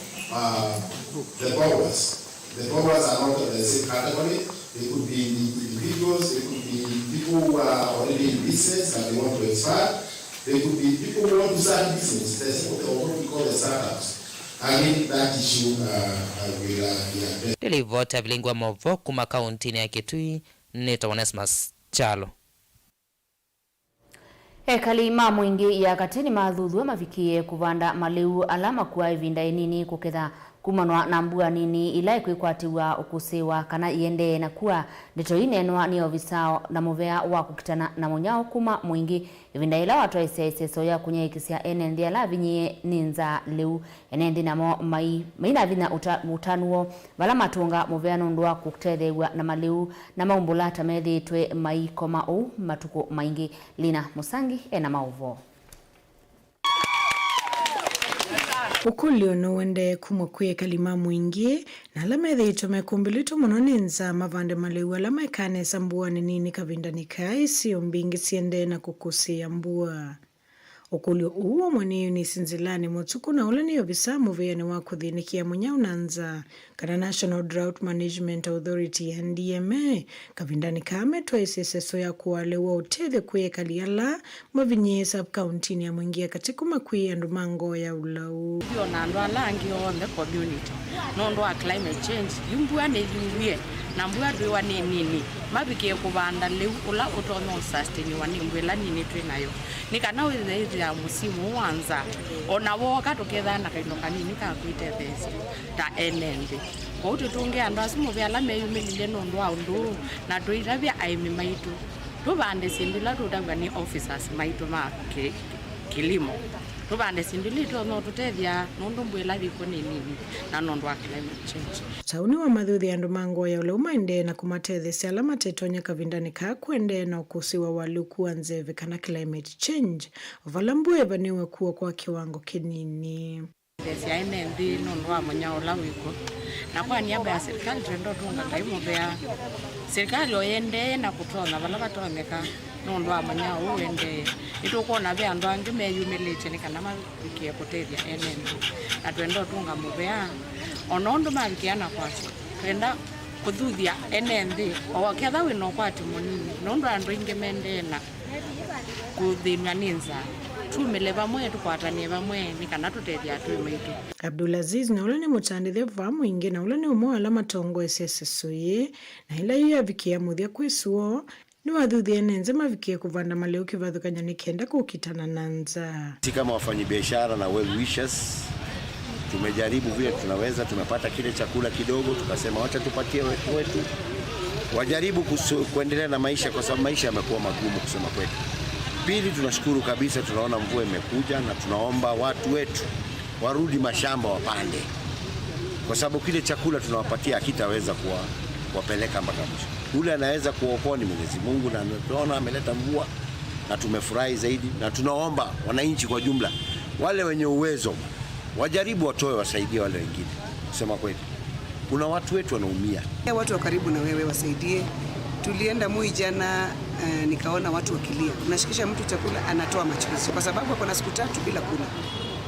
Speaker 12: the borrowers. The borrowers are not of the same category. They could be individuals, they could be people who are already in business and they want to expand. They could be people who want to start business. That's what we call the startups. I mean, that issue will be addressed.
Speaker 13: Delivota Vilingi wa Mauvoo kuma kaunti ya Kitui, Neta Onesmus Chalo.
Speaker 2: Kalima mwingi ya katini mathuthu mavikie kuvanda maliu alama kwa ivinda inini kuketha kumanwa na mbua nini ila ikwikwatiwa ukusewa kana iende na kuwa ndeto inenwa ni ofisa na muvea wa kukitana na munyao kuma mwingi ivinda ila watu iseso ya kunyaikisia NND ala vinye ninza leu NND namo maina vina utanuo vala matunga muvea nundua kukutethewa na maleu na maumbula tamethitwe mai koma matuko maingi Lina Musangi ena Mauvoo.
Speaker 16: Ukulio no wende kumwa kwe kalima mwingi na alama edheito mekumbilito mononinza mavande malewa alama ekane SYOMBUA nini kavinda nikai SYOMBINGI siende na kukusi ya mbua. ukulio uwo mwani ni sinzilani motuku na ula ni obisa muveyani wa kuthinikia munya unanza kana National Drought Management Authority NDMA kavindani kame twaisiseso ya kuwalewa utedhe kuyekaliala mavinye sub-county ya mwingia katika makui ya ndumango ya ulau.
Speaker 17: Yo nando alangi on the community. Nondo wa climate change. Yumbua ne yumbie. Na mbua driwa ni nini. Mabike kubanda leu ula utono sustain wa ni mbwela nini tuinayo. Nikana wezi ya musimu wanza. Ona woka tokeza na kainoka nini kakuite thesi. Ta NND. Kwa ututunge andasimu vya lame yumilile nondo wa undu. Na tuiravya aimi maitu. Tubande sindila tutagani officers maitu ma kilimo. Tubande sindili no tutethia nundu mbwela biko nini na nundu wa climate change.
Speaker 16: Tauni wa mathuthi andu mango ya ule umainde na kumatethesia alama tetonya kavindani ka kwende na ukusiwa waluku anzeve kana climate change. Valambu evaniwe kuwa kwa kiwango kinini.
Speaker 17: Thesia NND nundu wa munya ula wiko. Na kwa niaba ya serikali tuendo tunga kaimu bea. Serikali oyende na kutona vala batoneka nundu wa munya uende. Itukuona bea ndo angi meyumilite ni kana mabikie kutethia NND. Na tuendo tunga mubea. Onondo mabikiana kwacho. Tuenda kuthuthia NND. Owaketha wino kwati munini. Nundu andu ingi mendena kuthinwa ninza. Tumele vamwe tukwatanie vamwe ni kana tutethia tuimaitu.
Speaker 16: Abdulaziz na ula ni mutandithia vamu ingi na ula ni umo alama tongo SSSOye na ila yu ya vikia muthia kwisuo ni wathuthia nenze mavikia kuvanda maleo kivathukanya ni kenda kukitana nanza.
Speaker 19: Kama wafanyi biashara na well wishers tumejaribu vile tunaweza, tumepata kile chakula kidogo, tukasema wacha tupatie wetu wajaribu kuendelea na maisha kwa sababu maisha yamekuwa magumu kusema kwetu. Pili, tunashukuru kabisa, tunaona mvua imekuja na tunaomba watu wetu warudi mashamba wapande. Kwa sababu kile chakula tunawapatia hakitaweza kuwapeleka mpaka mwisho. Ule anaweza kuokoa ni Mwenyezi Mungu na tunaona ameleta mvua na tumefurahi zaidi na tunaomba wananchi kwa jumla wale wenye uwezo wajaribu watoe wasaidie wale wengine. Kusema kweli, kuna watu wetu wanaumia.
Speaker 20: Watu wa karibu na wewe wasaidie. Tulienda Moi jana nikaona watu wakilia. Unashikisha mtu chakula anatoa machozi kwa sababu ako na siku 3 bila kula.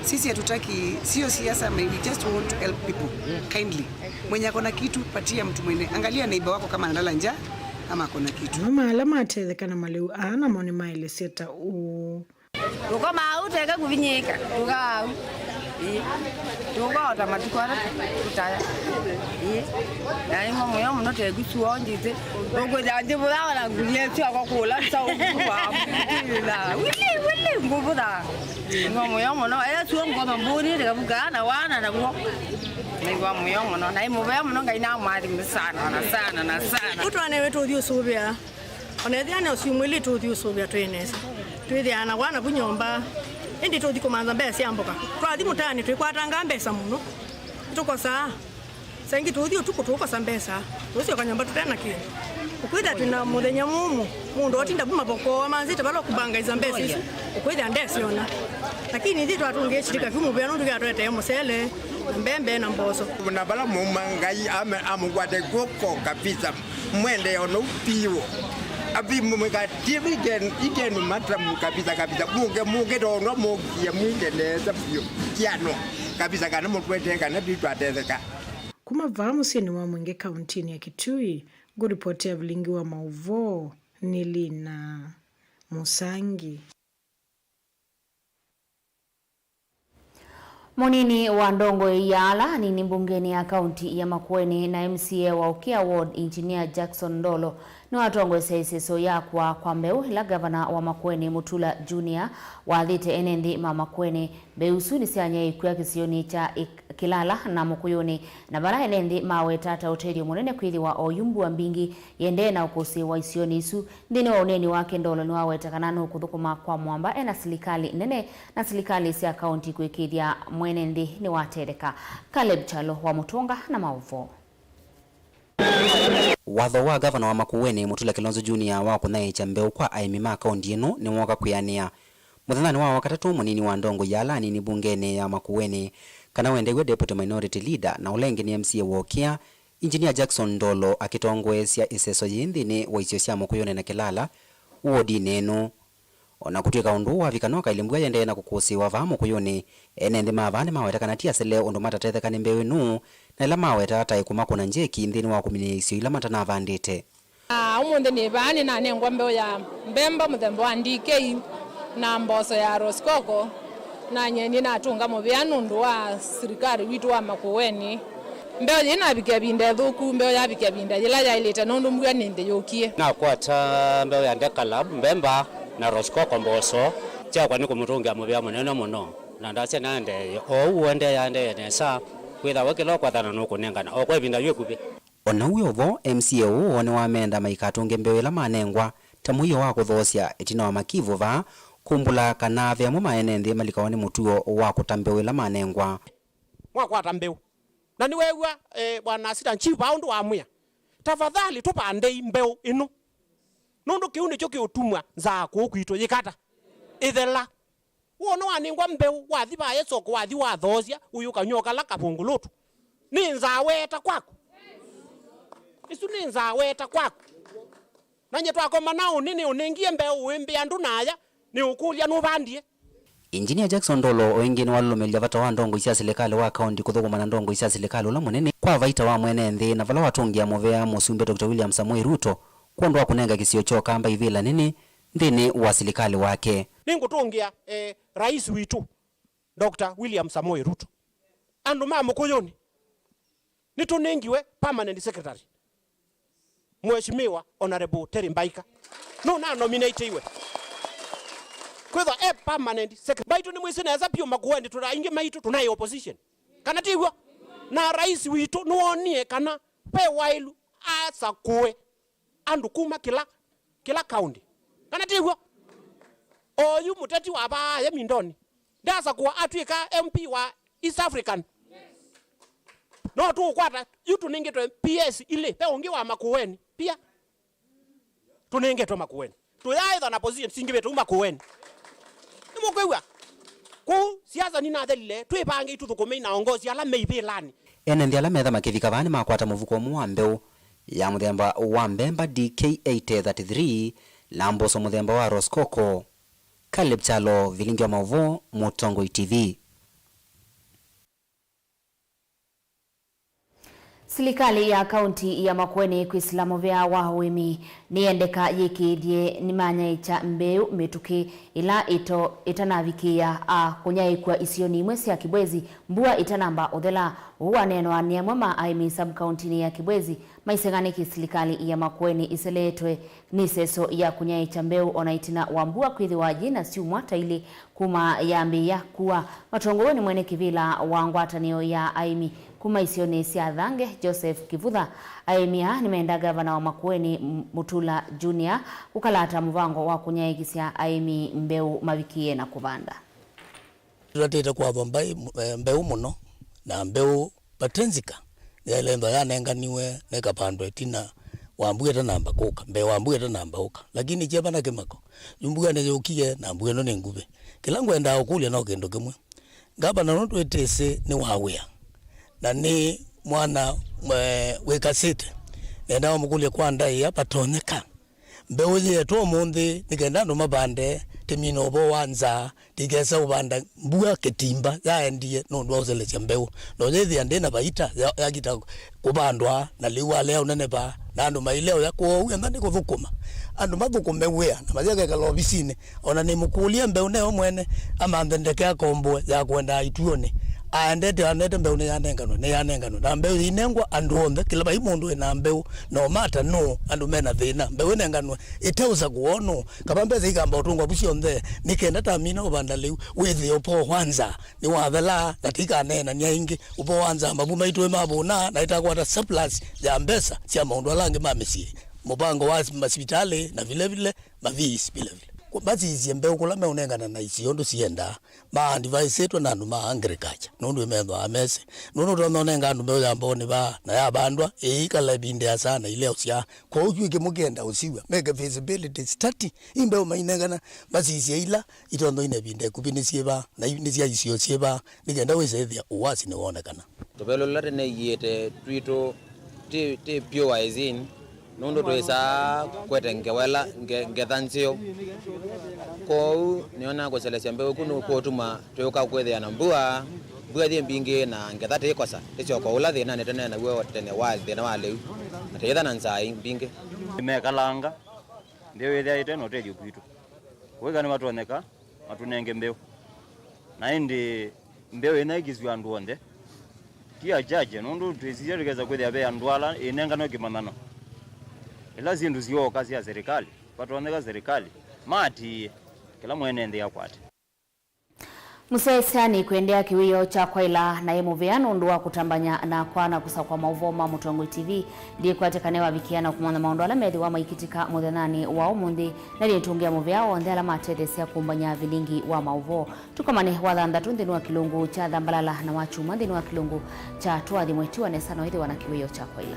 Speaker 20: Sisi hatutaki, sio siasa, we just want to help people kindly. Mwenye akona kitu patia mtu mwingine. Angalia neighbor wako kama analala njaa ama akona kitu.
Speaker 16: Mama alama atethekana maleu ana moni maile seta u.
Speaker 21: Uko mauteka kuvinyika. Uka Tuga matikuara tutaya. Na ingo moyo muno tegusuo njite. Ugo janje bula na gulie tu akokula sau kwa. Wili ngubuda. Ingo moyo muno aya suo ngoma mburi de buga na wana na ngo. Ingo moyo muno na imuve muno ngaina mari sana.
Speaker 22: Utu ane wetu dio subia. Onethia ne osimwili tu dio subia twenesa. Twithia na wana bunyomba. Ndi tuthi kumanza mbesa yamboka. Twathi mutani twikwatanga mbesa muno. Tukosa. Sengi tuthi tukutuka sa mbesa. Usio kanyamba tutena kintu. Ukwitha tuna muthenya mumu. Mundu otinda buma boko manzita balo kubanga iza mbesa isu. Ukwitha ndesi ona. Lakini ndi twatunge chirika kimu bya nundu ya twete musele. Mbembe na mboso.
Speaker 23: Na bala mumangai amugwate goko kabisa. Mwende ono piwo. Abi mumeka tibi igen matra kabisa munge dono mugia munge neza pio kiano kabisa kana mutwete kana ditwatezeka
Speaker 16: kuma vamu sini wa mwinge kauntini ya Kitui guripotea Vilingi wa Mauvoo Nilina Musangi.
Speaker 2: Munini wa Ndongo Yala ni mbungeni ya kaunti ya Makueni na MCA wa Ukia Ward Engineer Jackson Ndolo ni watongo seseso yakwa kwa mbeu la gavana wa Makueni Mutula Junior wathite NND Makueni beusu ni sianye ikuya kisioni cha Kilala na Mukuyuni na bara NND mawetata hoteli munene kwithi wa oyumbu mbingi yende na ukosi wa isioni isu ndini wa uneni wake Ndolo ni wawetakana no kuthukuma kwa mwamba ena silikali nene na silikali sia kaunti kwikithia mwenendi ni watereka. Caleb Chalo wa Mutonga na Mauvoo.
Speaker 24: Watho wa gavana wa Makueni Mutula Kilonzo Junior wa kunaicha mbeu kwa aimima kaunti ino ni mwoka kuyania. Muthanani wa wakatatu munini wa Ndongo Yala ni bungeni ya Makueni kana wendewe deputy minority leader na ulenge ni MCA wa Ukia Engineer Jackson Ndolo akitongwesya iseso yindi ni waisyo sia Mukuyuni na Kilala uodi neno. ona kutuika undu wa vikanoka ilimbua yende na kukusiwa vamu kuyuni ene ndi mavane maweta kana tia sele undu matatethekana mbewu inu na ila maweta atai kumakuna njeki nthini wa kuminia isio ila matana vandite.
Speaker 1: Umunde ni vani na nengwa mbeo ya mbemba muthemba wa DK na mboso ya roskoko na nyeni na tunga muvia nundu wa sirikali witu wa Makueni. Mbeo yina bikia binda thuku mbeo ya bikia binda yila ya ileta nundu mbua ninde yokie.
Speaker 4: Na kwata mbeo ya ndekala mbemba na roskoko mboso cha kwa niko mutunga muvia munene muno na ndase nande uende yande nesa kwitha wakilo kwa thana nuko nengana okwe binda yekupe.
Speaker 24: Ona uyo vo MCA one wa menda maikatunge mbeo ila manengwa tamuyo wa kuthosya itina wa makivu va kumbula kana vya muma enende malikawani mutuo wa kutambeo ila manengwa.
Speaker 5: Mwakwa tambeo. Na niwewa bwana sita nchipa undu wa muya. Tafadhali tupande mbeo inu. Nundu kiuni choki utumwa za kukwito yikata. Ithela. Uono waningwa mbeo wathi ba yesoko wathi wa thosya uyu kanyoka la kapungulutu. Ni nzaweta kwako. Isu ni nzaweta kwako. Nanye twakoma nao nini unengie mbeo uimbe andu naya ni ukulia nubandie.
Speaker 24: Engineer Jackson Dolo wengine walumelia vata wa ndongo isia serikali wa kaunti kuthuguma na ndongo isia serikali ula munene kwa vaita wa mwene nthi na vala watungia movea musumbe Dr. William Samoei Ruto kwondwa kunenga kisio choka amba ivila nini nthini wa serikali wake.
Speaker 5: Ningutungia rais witu Dr. William Samoei Ruto andu mama kuyoni nitunengiwe permanent secretary Mheshimiwa Honorable Terry Mbaika no na nominate iwe kwetha permanent secretary baitu ni mwisi neza pio Makueni turaingi maitu tunayo opposition kana tigwa na rais witu nuonie kana pe wailu asa kuwe andu kuma kila county kana tigwa oyu muteti wa ba ya mindoni ndasa kuwa atwika MP wa East African no tu kwata yutu ningetwe PS ile pe ongi wa Makueni pia tunengetwe Makueni tuyaitha na position singibetu Makueni nimukwewa ku siasa ni nathelile twipange ituthukume na ongozi ala meibelani
Speaker 24: ene ndi ala metha makithika vani makwata muvuko mu mbeu ya muthemba wa mbemba DK833 na mboso muthemba wa roskoko. Caleb Chalo, Vilingi wa Mauvoo, Mutongo TV.
Speaker 2: Serikali ya kaunti ya Makueni kwisilamo vya wahwimi niendeka yikithie nimanya icha mbeu mituki ila itanavikia kunyaikwa isioni imwe cia Kibwezi mbua itanamba uthela uwa neno aniamwe ma aimi sub county ya Kibwezi maiseganiki serikali ya Makueni iseletwe ni seso ya kunyaicha mbeu ona itina wa mbua kwithi wa jina SYOMBUA taili kuma yambia kuwa matongoweni mwene kivila wa ngwatanio ya aimi kuma isioni cia Thange Joseph Kivutha aimia nimeenda gavana wa Makueni Mutula Junior kukalata mvango wa kunyaikisia aimi mbeu mavikie na kuvanda.
Speaker 7: Tulateta kwa vambai mbeu muno na mbeu patenzika yalemba yanenganiwe nekapandwe tina wambuye tanamba koka mbe wambuye tanamba oka lakini jeba na kemako yumbuga ne yokie na mbuye no nengube kilangu enda okulia no kendo kemwe gavana no twetese ni wawea na ni mwana wekasete nenda omukulia kwa ndai hapa toneka mbeu yetu munthi nikenda ndo mabande temino bo wanza tigesa ubanda mbua ketimba yaendie no ndo uzelecha mbeu no yethi andena baita yagita kubandwa na liwa leo nene ba na ndo maileo yako uyandani kuthukuma andu mathukume wea na majaga kalobisine ona ni mukulia mbeu neo mwene ama ndendeke akombwe ya kwenda ituone andete mbeu ne yanengano na mbeu inengwa andu onthe kila bai mundu ena mbeu no mata no andu mena thina mbeu nengano iteuza kuono kabambe zikamba utungwa bucio onthe nikenda tamina ubanda liu withi upo kwanza ni wathela katika nena nyaingi upo kwanza mabu maitwe mabuna na itakwata surplus ya mbesa cia maundu alange mamesi mubango wa hospitali na vile mavisi vile basi izi mbeu kula meunengana na isi yondo sienda ma device yetu na ndu ma agriculture nundu imendo amese nundu tononenga ndu mbeu yambone ba na ya bandwa ikala binde sana ile usia kwa ujuike mugenda usiwa make feasibility study imbeu mainengana basi isi ila itondo ine binde kupinisie ba na ibinisia isi yosieba nigenda wesethia uwasi ne wonekana
Speaker 4: tobelo late ne yete twito te pure wise
Speaker 3: nundu twisa kwetenge wela ngethanzio ko niona kucelesya mbeu kunu kutuma twuka kwethia na mbua thi mbingi na ngethate ikosa icio ko ula thina netene na gwe tene wa thina wa leu atitha na nzai mbingi
Speaker 6: imekalanga mbeu ithia ite no tejo kwitu wega ni matoneka matunenge mbeu na indi mbeu ina igizwe andu onde kia jaje nundu twisiye rigeza kwethia be andwala inenga no kimanano ila zindu zio kazi ya serikali patoneka serikali mati kila mwene ndi yakwate
Speaker 2: Musesani kuendea kiwiyo cha kwaila na yemuveano nduwa kutambanya na kwana kusa kwa Mauvoo ma Mutongo TV ndiye kwatekanewa vikiana kumwana maundu ala methi wa maikitika muthenani wa umundi na litungia muveao ndela matethesia kumbanya Vilingi wa Mauvoo tukamane wathanthathu nthini wa kilungu cha Thambalala na wachuma nthini wa kilungu cha Twathi mwetiwa nesano hithi wana kiwiyo cha kwaila.